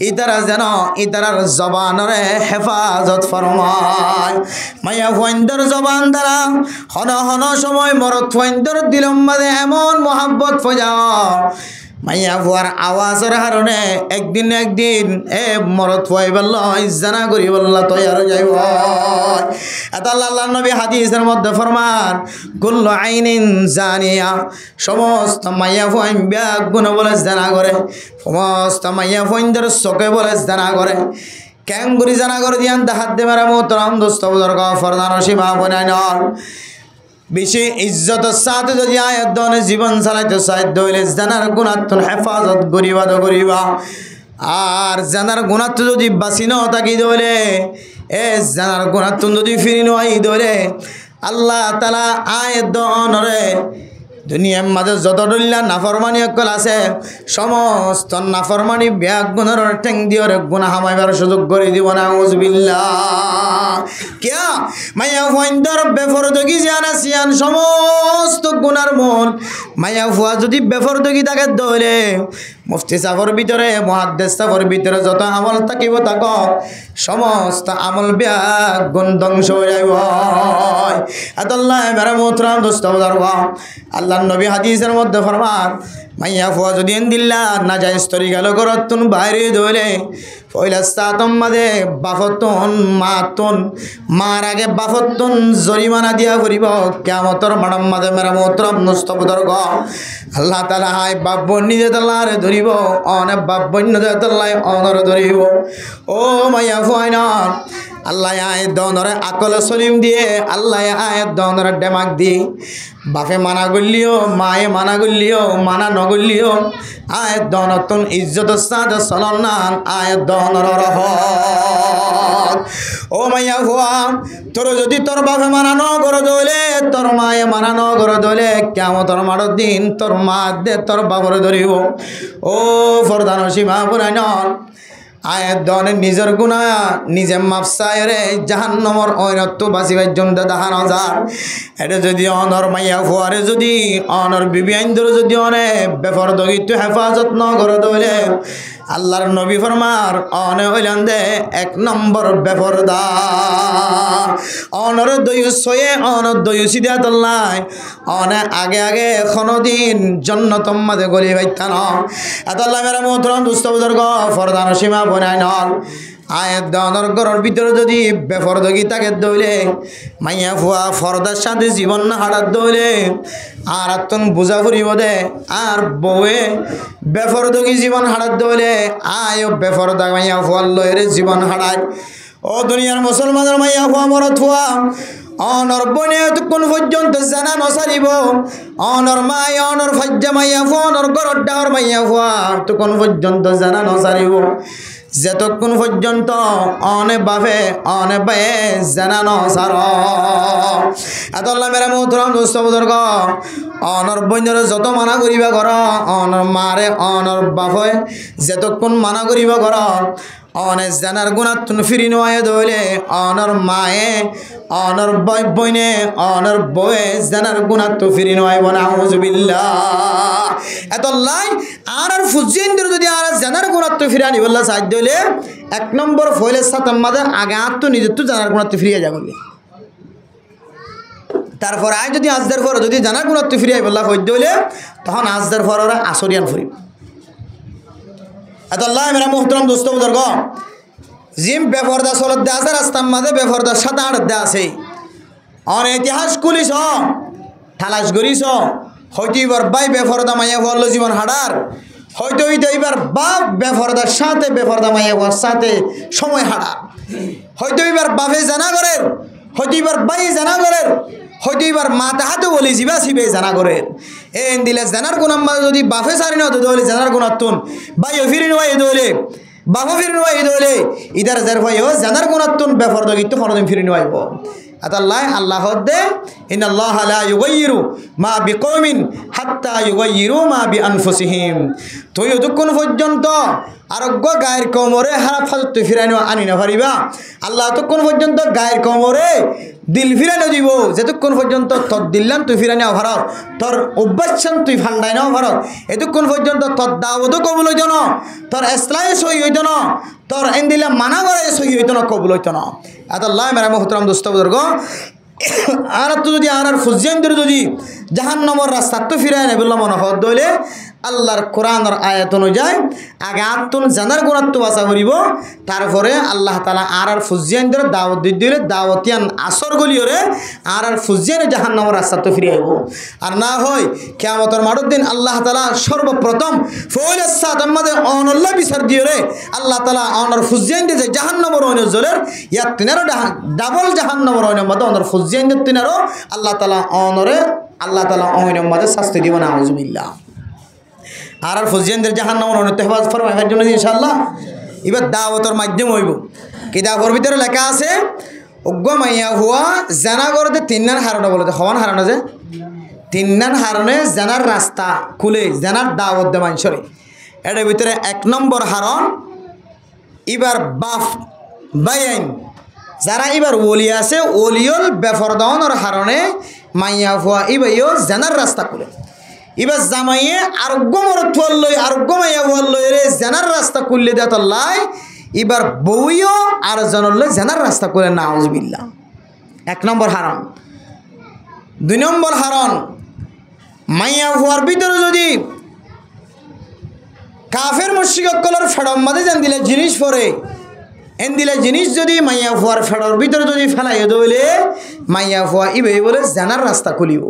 ইতারা যেন ইতারার জবানরে হেফাজত ফরমায় মাইয়া ওয়াইন্দর জবান দ্বারা হন হন সময় মরত ওয়াইন্দর দিলম মাঝে এমন মোহাব্বত ফজা মাইয়া ফুয়ার আওয়াজের কারণে একদিন একদিন এ মরত ফুয়াই বলল জানা করি বলল তৈয়ার যাইব এত আল্লাহ নবী হাদিসের মধ্যে ফরমান কুল্লু আইনিন জানিয়া সমস্ত মাইয়া ফুয়াই ব্যাগ গুণ বলে জানা করে সমস্ত মাইয়া ফুয়াইদের চোখে বলে জানা করে ক্যাঙ্গুরি জানা করে দিয়ান হাত দে মেরা মোহতরম দোস্ত বুজুর্গ ফরদান সীমা বনায় নল বেশি ইজ্জতের সাথে যদি আয়াত দনে জীবন চালাইতে সাধ্য হইলে জানার গুণাত্মন হেফাজত করিবা তো করিবা আর জানার গুণাত্ম যদি বাঁচি ন থাকি ধরে জানার গুণাত্ম যদি ফিরি নয় ধরে আল্লাহ তালা আয়াত দনরে দুনিয়ার মাঝে যত ডল্লা নাফরমানি অকল আছে সমস্ত নাফরমানি ব্যাগ গুণের ঠেং দিয়ে গুণা হামাইবার সুযোগ করে দিব না উজবিল্লাহ কিয়া মাইয়া ফাইন্দার বেফরদগি জানা সিয়ান সমস্ত গুনার মন মাইয়া ফুয়া যদি বেফরদগি থাকে দলে মুফতি সাফর ভিতরে মুহাদ্দিস সাফর ভিতরে যত আমল থাকিব তাক সমস্ত আমল ব্যাগ গুণ ধ্বংস হয়ে যাইব আল্লাহ মেরা মোহতরম দোস্ত বুজুর্গ আল্লাহ নবী হাদিসের মধ্যে ফরমান মাইয়া ফুয়া যদি দিল্লা না যায় স্তরি গেল করতুন বাইরে দলে ফইলাস্তাতম মাদে বাফতুন মাতুন মার আগে বাফতুন জরিমানা দিয়া করিব কিয়ামতের মানব মাদে মেরা মোহতরম দোস্ত বুজুর্গ আল্লাহ তাআলা হাই বাপ বন্নি দে তাল্লারে ধরিব অনে বাপ বন্নি দে তাল্লাই অনরে ধরিব ও মাইয়া ফুয়া আল্লাহ আয়াত দনরে আকল সলিম দিয়ে আল্লাহ আয়াত দনরে ডেমাক দি বাপে মানা করলিও মায়ে মানা করলিও মানা নগরলিও আয়াত দনতন ইজ্জত সাদ সলনান আয়াত দনর রহ ও মাইয়া হুয়া তোর যদি তোর বাপে মানা নগর দলে তোর মায়ে মানা নগর দলে কিয়ামতের মাঠের দিন তোর মা দে তোর বাপরে ধরিব ও ফরদান সীমা পুরাইন আয়াত দনে নিজের গুণা নিজে মাপসায় রে জাহান্নামর অনত্ব বাঁচিবার জন্য দেখান হাজার এটা যদি অনর মাইয়া ফুয়ারে যদি অনর বিবি আইন্দর যদি অনে বেফরদগিত হেফাজত ন করে দলে আল্লাহর নবী ফরমার অনে হইলেন দে এক নম্বর বেফরদা অনর দয়ুস হয়ে অনর দয়ুসি দিয়া তল্লাই অনে আগে আগে কোনদিন জন্নতম মাঝে গলি বাইতান আল্লাহ মেরা মোহতরম দুস্থ বুজুর্গ ফরদান সীমা বনায় নল আয়াত দনর ঘরের ভিতরে যদি বেফরদগি থাকে দইলে মাইয়া ফুয়া ফরদার সাথে জীবন না হারাত দইলে আর আত্মন বুঝা ফুরিব দে আর বউয়ে বেফরদগি জীবন হারাত দইলে আয় বেফরদা মাইয়া ফুয়ার লয়ের জীবন হারায় ও দুনিয়ার মুসলমানের মাইয়া ফুয়া মরত ফুয়া অনর বনে কোন পর্যন্ত জানা নসারিব অনর মাই অনর ফজ্জা মাইয়া ফুয়া অনর ঘরর ডাহর মাইয়া ফুয়া তো কোন পর্যন্ত জানা নসারিব যতক্ষণ পর্যন্ত অনে বাপে অনে বায়ে জানানো সার আল্লাহ মেরা মোহতরম দোস্ত বুজুর্গ অনর বন্যরে যত মানা করিবা কর অনর মারে অনর বাপে যতক্ষণ মানা করিবা কর অনে জানার গুণাত্মন ফিরি নোয়ায় দইলে অনর মায়ে অনর বইনে অনর বয়ে জানার গুণাত্ম ফিরি নোয়াই বনা আউযুবিল্লাহ এতলাই আর ফুজিন্দ্র যদি আর জানার গুণাত্ম ফিরে আনি বললা সাহায্য হইলে এক নম্বর ফয়েলের সাথে আমাদের আগে আত্ম নিজের তো জানার গুণাত্ম ফিরিয়ে যাবে তারপর আয় যদি আজদার ফর যদি জানার গুণাত্ম ফিরিয়ে বললা সহ্য হইলে তখন আজদার ফর ওরা আসরিয়ান ফুরিব আল্লাহ মেরা মোহতরম দোস্ত বুজুর্গ জিম বেফরদা চলত দে আছে রাস্তার মাঝে বেফরদার সাথে আড়ত দে আছে অন ইতিহাস খুলিস থালাস করিস হয়তো এবার বাই বেফরদা মাইয়া হল জীবন হাডার হয়তো এইবার বাপ বেফরদার সাথে বেফরদা মাইয়া হওয়ার সাথে সময় হাডার হয়তো এবার বাপে জানা করেন হয়তো এবার বাই জানা করেন হয়তো এবার মাথা হাতে বলি জিবা সিবে জানা করেন এন দিলে জানার গুণ যদি বাপে সারি না দলে জানার গুণ তুন বাইও ফিরি নয় দলে বাপা ফিরি নয় দলে ইদার যার ভাই জানার গুণ তুন বেফরদগিত কোনদিন ফিরি নয় আল্লাহ আল্লাহ দে ইন্নাল্লাহ লা ইউগাইয়িরু মা বিকওমিন হাত্তা ইউগাইয়িরু মা বিআনফুসিহিম তুই যতক্ষণ পর্যন্ত আরোগ্য গায়ের কোমরে হারাফাজত তুই ফিরানো আনি না পারিবা আল্লাহ ততক্ষণ পর্যন্ত গায়ের কোমরে দিল ফিরানো দিব যতক্ষণ পর্যন্ত তোর দিল্লান তুই ফিরানি ভারত তোর অভ্যাসান তুই ফান্ডাই নাও ভারত এতক্ষণ পর্যন্ত তোর দাওয়াত কবুল হইত না তোর ইসলামে সহি হইত না তোর এন্দিলা মানা করে সহি হইত না কবুল হইত না আল্লাহ মেরা মোহতরম দোস্ত বুজুর্গ আর তো যদি আর ফুজিয়ানদের যদি জাহান্নামের রাস্তা তো ফিরায় না বললাম মনে হদ দইলে আল্লাহর কোরআনের আয়াত অনুযায়ী আগে আত্মন জানার গুণাত্ম বাঁচা করিব তারপরে আল্লাহ তালা আর ফুজিয়ান ধরে দাওয়াত দিলে দাওয়াতিয়ান আসর গলিওরে আর ফুজিয়ান জাহান্নামের রাস্তা তো ফিরে আইব আর না হয় কিয়ামতের মাঠের দিন আল্লাহ তালা সর্বপ্রথম ফৌলের সাথ আমাদের অনল্লা বিচার দিয়ে রে আল্লাহ তালা অনর ফুজিয়ান দিয়ে যে জাহান্নামের অন্য জলের ইয়ার তিনারও ডাবল জাহান্নামের অন্যের মধ্যে অনর ফুজিয়ান দিয়ে তিনারও আল্লাহ তালা অনর মধ্যে শাস্তি দিব না আউযুবিল্লাহ আর ফুজিয়ানদের জাহান্নামের অন্য হেফাজত ফরমাইবার জন্য ইনশাআল্লাহ এবার দাওয়াতের মাধ্যম হইব কিতাবের ভিতরে লেখা আছে অজ্ঞ মাইয়া হুয়া জানা করতে তিননান হারানো বলতে হওয়ান হারানো যে তিননান হারণে জানার রাস্তা খুলে জানার দাওয়াত দে মানুষরে এটার ভিতরে 1 নম্বর হারণ এবার বাফ বাইন যারা এবার ওলি আছে ওলিয়ল বেফরদাওয়ানোর হারণে মাইয়া হুয়া ইবাইও জানার রাস্তা খুলে এবার জামাইয়ে আরোগ্য মরত লই আরোগ্য মাইয়া হওয়ার লই রে জানার রাস্তা খুললে দেয় তল্লাই এবার বউও আর জনের লই জানার রাস্তা করে নাউজুবিল্লাহ 1 নম্বর হারণ 2 নম্বর হারণ মাইয়া হওয়ার ভিতরে যদি কাফের মুশরিকগুলোর ফেড়র মধ্যে জান দিলে জিনিস পরে এন দিলে জিনিস যদি মাইয়া হওয়ার ফেড়র ভিতরে যদি ফেলাই দইলে মাইয়া হওয়া ইবে বলে জানার রাস্তা খুলিব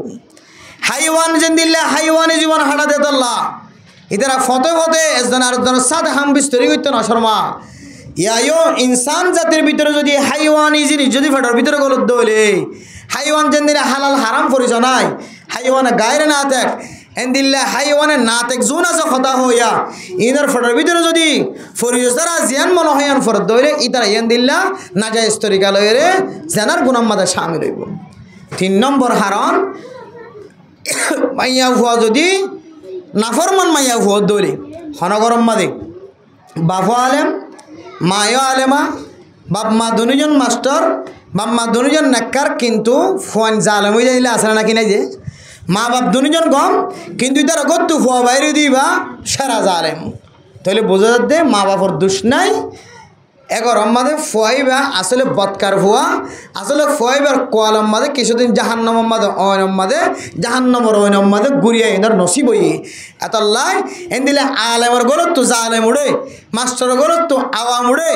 হাইওয়ান যেন দিলে হাইওয়ানে জীবন হাঁটা দে তল্লা ইতারা ফতে ফতে এজন আর জন সাথে হাম বিস্তরি করতে না শর্মা ইয়ায়ো ইনসান জাতির ভিতরে যদি হাইওয়ানি জিনিস যদি ফেটার ভিতরে গলত দইলে হাইওয়ান যেন দিলে হালাল হারাম পরিচয় নাই হাইওয়ানে গায়রে না থাক এন দিল্লা হাইওয়ানে না থাক জুন আছে কথা হইয়া ইনার ফেটার ভিতরে যদি ফরিজরা জিয়ান মনে হইয়ান ফরত দইলে ইতারা এন দিল্লা নাজায়েজ তরিকা লইরে জানার গুনাহ মাদা শামিল হইব 3 নম্বর হারণ মাইয়া হুয়া যদি নাফরমান মাইয়া হুয়া দৌড়ে হনগরম মাদে বাপু আলেম মায়ও আলেমা বাপ মা দুজন মাস্টার বাপ মা দুজন নেককার কিন্তু ফোন জালেম হয়ে যাইলে আসে নাকি নাই যে মা বাপ দুজন কম কিন্তু তার গত্তু ফুয়া বাইরে দিবা সেরা জালেম তাহলে বোঝা যাচ্ছে মা বাপর দোষ নাই এগর মাদে ফুয়াইবা আসলে বৎকার ফুয়া আসলে ফুয়াইবার কোয়ালম মাদে কিছুদিন জাহান্নাম মাদে অয়নম মাদে জাহান্নামর অয়নম মাদে গুড়িয়া এনার নসিব হই এতল্লাই এন দিলে আলেমর গলত তো জালেম উড়ে মাস্টার গলত তো আওয়াম উড়ে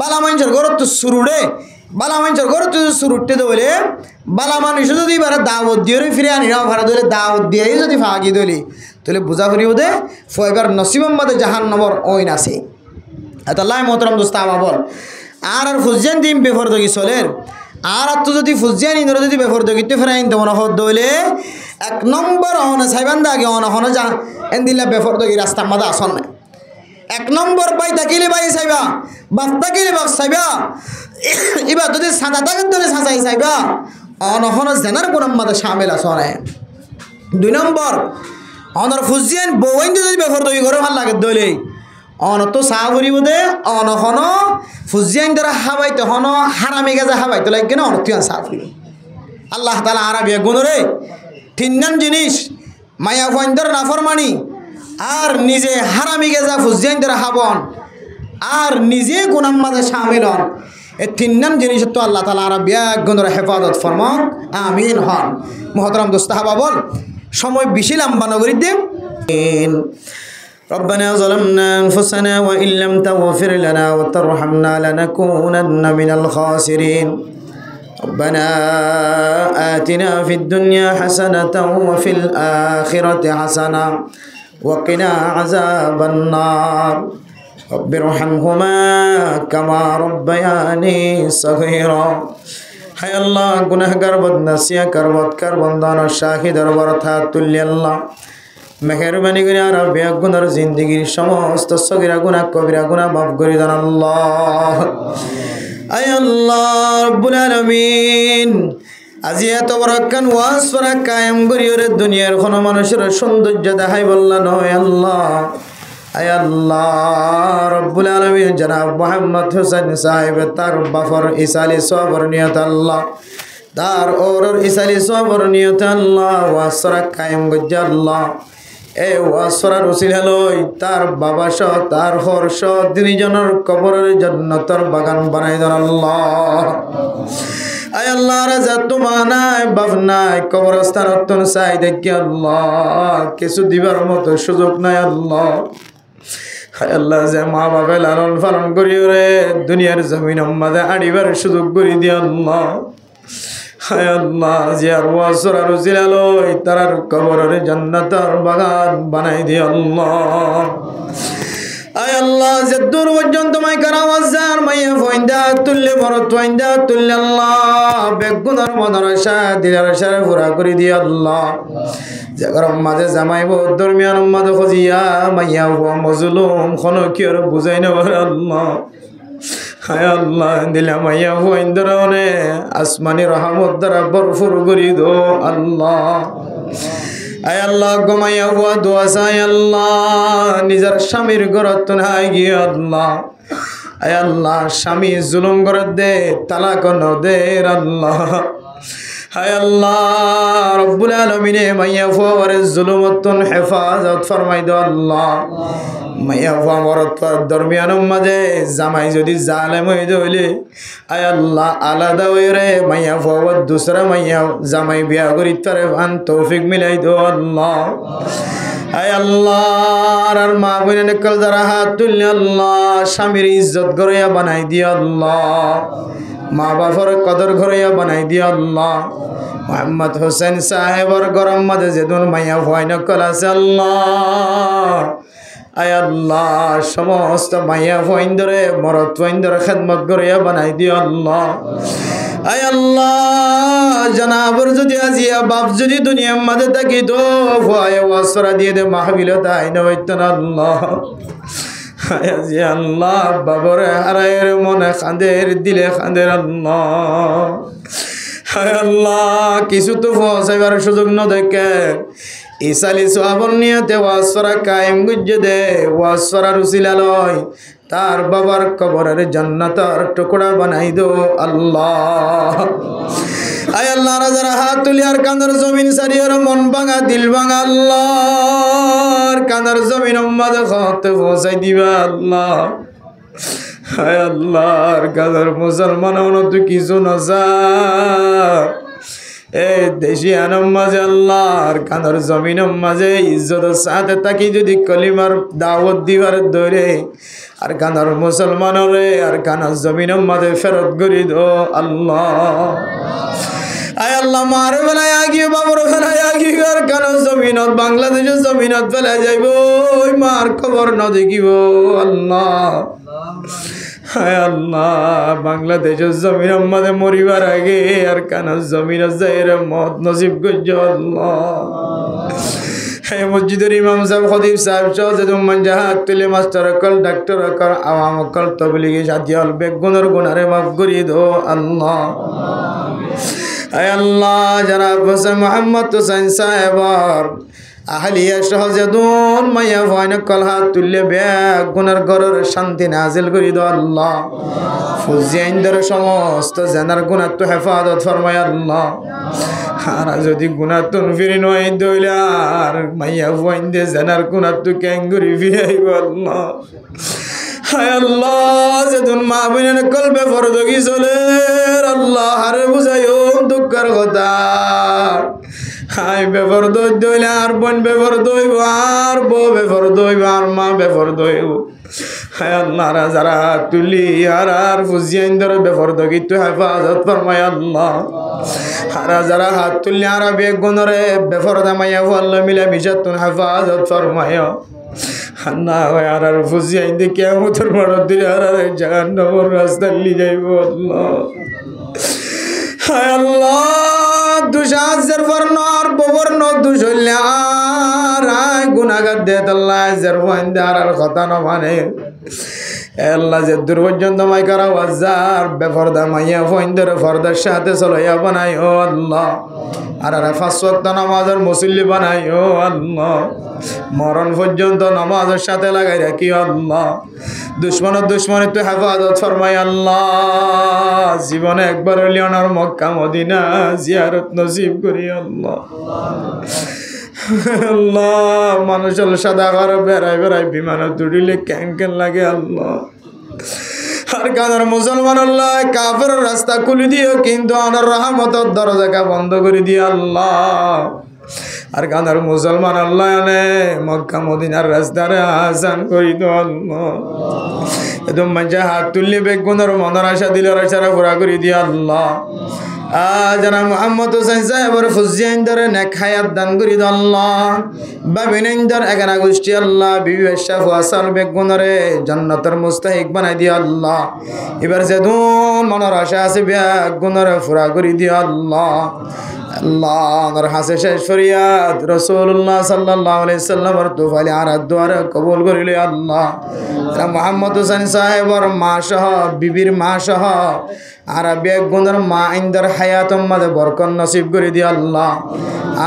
বালা মানুষের গলত তো সুর উড়ে বালা মানুষের গলত তো সুর উঠতে দলে বালা মানুষ যদি এবার দাওয়াত দিয়ে ফিরে আনি না ভাড়া ধরে দাওয়াত দিয়ে যদি ফাঁকি দলি তাহলে বোঝা করিও দে ফুয়াইবার নসিবম মাদে জাহান্নামর অয়ন আছে এতলাই মোহতরম দোস্তা বল আর ফুজিয়ান দিম বেফরদগি চলের আর তো যদি ফুজিয়ান ইন্দরে যদি বেফরদগিতে ফেরাইন তো মনে হত দইলে 1 নম্বর অন সাইবান্দা আগে অন হন যা এন দিলা বেফরদগি রাস্তা মাদা আসন না 1 নম্বর পাই তাকিলে পাই সাইবা বাপ তাকিলে বাপ সাইবা এবার যদি সাদা তাকে ধরে সাজাই সাইবা অন হন জানার গুনাহ মাদা শামিল আসনে 2 নম্বর অনর ফুজিয়ান বউইন যদি বেফরদগি করে ভাল লাগে দইলে অন তো চাহ ফুরিব দে অন হন ফুজিয়ান দ্বারা হাবাইতে হন হারামি গাজা হাবাইতে লাগে না অনতুয়ান চাহ ফুরিব আল্লাহ তালা আরবিয়া গুণরে 3 নাম জিনিস মায়া ফন্দর নাফরমানি আর নিজে হারামি গাজা ফুজিয়ান দ্বারা হাবন আর নিজে গুনাহ মাঝে শামিল হন এই 3 নাম জিনিস তো আল্লাহ তালা আরবিয়া গুণরে হেফাজত ফরমান আমিন হন মুহতরম দোস্ত হাবা বল সময় বেশি লম্বা নগরী দেব ربنا ظلمنا أنفسنا وإن لم تغفر لنا وترحمنا لنكونن من الخاسرين ربنا آتنا في الدنيا حسنة وفي الآخرة حسنة وقنا عذاب النار رب ارحمهما كما ربياني صغيرا হায় আল্লাহ গুনাহগার বদনাসিয়া করবতকার বন্দানোর শাহিদার বরথাত তুল্লি আল্লাহ মেহেরবানি করে আর বেগুনার জিন্দগির সমস্ত সগীরা গুনাহ কবিরা গুনাহ মাফ করে দেন আল্লাহ আয় আল্লাহ রব্বুল আলামিন আজি এত বড় কান ওয়াজ করা কায়েম করিওরে দুনিয়ার কোন মানুষের সৌন্দর্য দেখাই বললা নয় আল্লাহ আয় আল্লাহ রব্বুল আলামিন জনাব মুহাম্মদ হোসেন সাহেব তার বাফর ইসালি সবর নিয়ত আল্লাহ তার ওরর ইসালি সবর নিয়ত আল্লাহ ওয়াজ করা কায়েম গজ্জ আল্লাহ এ ওয়াসরার উসিলা লই তার বাবা সহ তার হর্ষ দুইজনের কবরের জান্নাতের বাগান বানাই দেন আল্লাহ আয় আল্লাহ রাজা তোমা নাই বাপ নাই কবরস্থান অত্যন্ত চাই দেখি আল্লাহ কিছু দিবার মতো সুযোগ নাই আল্লাহ। হায় আল্লাহ যে মা বাপে লালন পালন করি রে দুনিয়ার জমিন মাঝে আড়িবার সুযোগ করে দিয়ে আল্লাহ। হায় আল্লাহ যে আর ওয়াসর আর জিলালই তারার কবরের জান্নাতের বাগান বানাই দিয়ে আল্লাহ। আয় আল্লাহ যে দূর পর্যন্ত মাই কারাওয়াজার মাইয়া ফইন্দা তুল্লে বরত ফইন্দা তুল্লে আল্লাহ বেগুনার মদরসা দিলার সারে পুরা করে দিয়ে আল্লাহ। যে গরম মাঝে জামাইব দরমিয়ান মাঝে খজিয়া মাইয়া মজলুম খনকিয়র বুঝাই নেবার আল্লাহ। হায় আল্লাহ দিলা মাইয়া ফইন্দরনে আসমানি রহমত দ্বারা বরফুর করি দো আল্লাহ। আয় আল্লাহ গমাইয়া হুয়া দোয়া চাই আল্লাহ নিজের স্বামীর ঘরত নাই গিয়ে আল্লাহ। আয় আল্লাহ স্বামী জুলুম করে দে তালাক ন দে আল্লাহ। হায় আল্লাহ রব্বুল আলামিনে মাইয়া ফুয়ারে জুলুমতন হেফাজত ফরমাই দো আল্লাহ। মাইয়া ফুয়া মরত দরমিয়ান মাঝে জামাই যদি জালেম হয়ে যাইলে আয় আল্লাহ আলাদা হয়ে রে মাইয়া ফুয়া দুসরা মাইয়া জামাই বিয়া করি তারে ভান তৌফিক মিলাই দো আল্লাহ। আয় আল্লাহ আর মা বোনের কল যারা হাত তুললে আল্লাহ স্বামীর ইজ্জত গড়িয়া বানাই দিয়ে আল্লাহ। মা বাবার কদর ঘরিয়া বানাই দিয়ে আল্লাহ। মোহাম্মদ হোসেন সাহেবর গরম মাঝে যেদিন মাইয়া ভয় নকল আছে আল্লাহ। আয় আল্লাহ সমস্ত মাইয়া ফইন্দরে মরত ফইন্দর খেদমত গড়িয়া বানাই দিয়ে আল্লাহ। আয় আল্লাহ জানাবর যদি আজিয়া বাপ যদি দুনিয়ার মাঝে থাকি তো ভয় ওয়াসরা দিয়ে দে মাহবিল তাই নয়তন আল্লাহ। আজি আল্লাহ বাবরে হারায়ের মনে খাঁদের দিলে খাঁদের আল্লাহ। হায় আল্লাহ কিছু তো ফসাইবার সুযোগ ন দেখে ইসালি সোয়াবন নিয়তে ওয়াসরা কায়েম গুজ্জে দে ওয়াসরা রুসিলালয় তার বাবার কবরের জান্নাতের টুকরা বানাই দো আল্লাহ। আয় আল্লাহ যারা হাত তুলি আর কাঁদার জমিন সারিয়ার মন ভাঙা দিল ভাঙা আল্লাহ কাঁদার জমিন মাঝে খাতে পৌঁছাই দিবা আল্লাহ। হায় আল্লাহ কাঁদার মুসলমান তুই কিছু নজা এই দেশি আনম মাঝে আল্লাহর কাঁদার জমিন মাঝে ইজ্জতের সাথে তাকি যদি কলিমার দাওয়াত দিবার ধরে আর কানার মুসলমান রে আর কানার জমিন মাঝে ফেরত করি দো আল্লাহ। আয় আল্লাহ মার বেলায় আগিয়ে বাবর বেলায় আগিয়ে আর কানার জমিনত বাংলাদেশের জমিনত বেলায় যাইব ওই মার খবর ন দেখিব আল্লাহ। হায় আল্লাহ বাংলাদেশের জমিন মাঝে মরিবার আগে আর কানার জমিন যাই মত নসিব করছ আল্লাহ। হ্যাঁ মসজিদের ইমাম সাহেব খতিব সাহেব সহজেদুম্মান জাহাদ তুলে মাস্টার অকল ডাক্তার অকল আওয়াম অকল তবলিগি সাথিয়াল বেগুনের গুনারে মাফ করি দো আল্লাহ। হায় আল্লাহ যারা হোসেন মোহাম্মদ হোসেন সাহেবর আহলিয়া সহজেদুন মাইয়া ভয়ন কল হাত তুললে ব্যাগ গুনার ঘরের শান্তি নাজিল করি দো আল্লাহ। ফুজিয়াইনদের সমস্ত জেনার গুনার তো হেফাজত ফরমায় আল্লাহ। আর যদি গুনার তো ফিরে নয় দইলে আর মাইয়া ভয়ন্দে জেনার গুনার তো ক্যাঙ্গুরি ফিরাইব আল্লাহ। হায় আল্লাহ যেদিন মা বোনের কলবে ফরদগি চলে আল্লাহ হারে বুঝাইও দুঃখের কথা। হাই বেফর দইলে আর বোন বেফর দইব আর বউ বেফর দইব আর মা বেফর দইব। হায় আল্লাহ যারা তুলি আর ফুজিয়াইনদের বেফর দগি তো হেফাজত ফরমায় আল্লাহ। হারা যারা হাত তুললে আর বেগুনরে বেফর দামাইয়া আল্লাহ মিলা মিশাতুন হেফাজত ফরমায় আল্লাহ। আর ফুজিয়াইন দিয়ে কিয়ামতের বড় দিলে আর জাহান্নামের রাস্তা নিয়ে যাইব আল্লাহ। হায় আল্লাহ দুশাজের বর্ণর ববর্ণ দুশল্যা আর গুনাগার দে আল্লাহ জের ফইন্দার আর কথা না মানে আল্লাহ যে দূর পর্যন্ত মাই করা ওয়াজার বেফরদা মাইয়া ফইন্দার ফরদার সাথে চলাইয়া বানাই ও আল্লাহ। আর পাঁচ ওয়াক্ত নামাজের মুসল্লি বানাই ও আল্লাহ। মরণ পর্যন্ত নামাজের সাথে লাগাই রাখি আল্লাহ। দুশ্মনের দুশ্মনে তো হেফাজত ফরমাই আল্লাহ। জীবনে একবার হইলে ওনার মক্কা মদিনা জিয়ারত নসিব করি আল্লাহ। আল্লাহ মানুষের সাদা ঘর বেড়াই বেড়াই বিমানে দুড়িলে ক্যান লাগে আল্লাহ। আর কানার মুসলমান আল্লাহ কাফের রাস্তা খুলে দিও কিন্তু আনার রহমতের দরজাকে বন্ধ করে দিও আল্লাহ। আর কানার মুসলমান আল্লাহ আনে মক্কা মদিনার রাস্তারে আসান করি দো আল্লাহ। একদম মানুষের হাত তুললে বেগুনের মনের আশা দিল আশারা পুরা করে দিও আল্লাহ। যারা মোহাম্মদ হোসেন সাহেবের ফুজিয়াইন্দরে নেক হায়াত দান করি দো আল্লাহ। বাবিনাইন্দর এগানা গোষ্ঠী আল্লাহ বিবি বেশা ফুয়াসাল বেগুনরে জান্নাতের মুস্তাহিক বানাই দিও আল্লাহ। এবার যে ধুন মনের আশা আছে বেগুনরে পুরা করে দিও আল্লাহ। আল্লাহ আমার হাসে শেষ ফরিয়াদ রাসূলুল্লাহ সাল্লাল্লাহু আলাইহি সাল্লামের তোফালি আরাদ দুয়ারে কবুল করিলে আল্লাহ। মোহাম্মদ হোসেন সাহেবের মা সহ বিবির মা সহ আর বেগুনের মা ইন্দর হায়াতের মাঝে বরকত নসিব করে দিও আল্লাহ।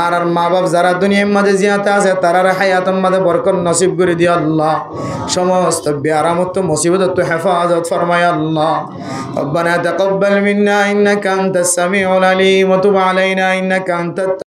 আর মা বাপ যারা দুনিয়ার মাঝে জিয়াতে আছে তারার হায়াতের মাঝে বরকত নসিব করে দিও আল্লাহ। সমস্ত বিয়ারামত মুসিবত হেফাজত ফরমায় আল্লাহ। ربنا تقبل منا إنك أنت السميع العليم وتب علينا إنك أنت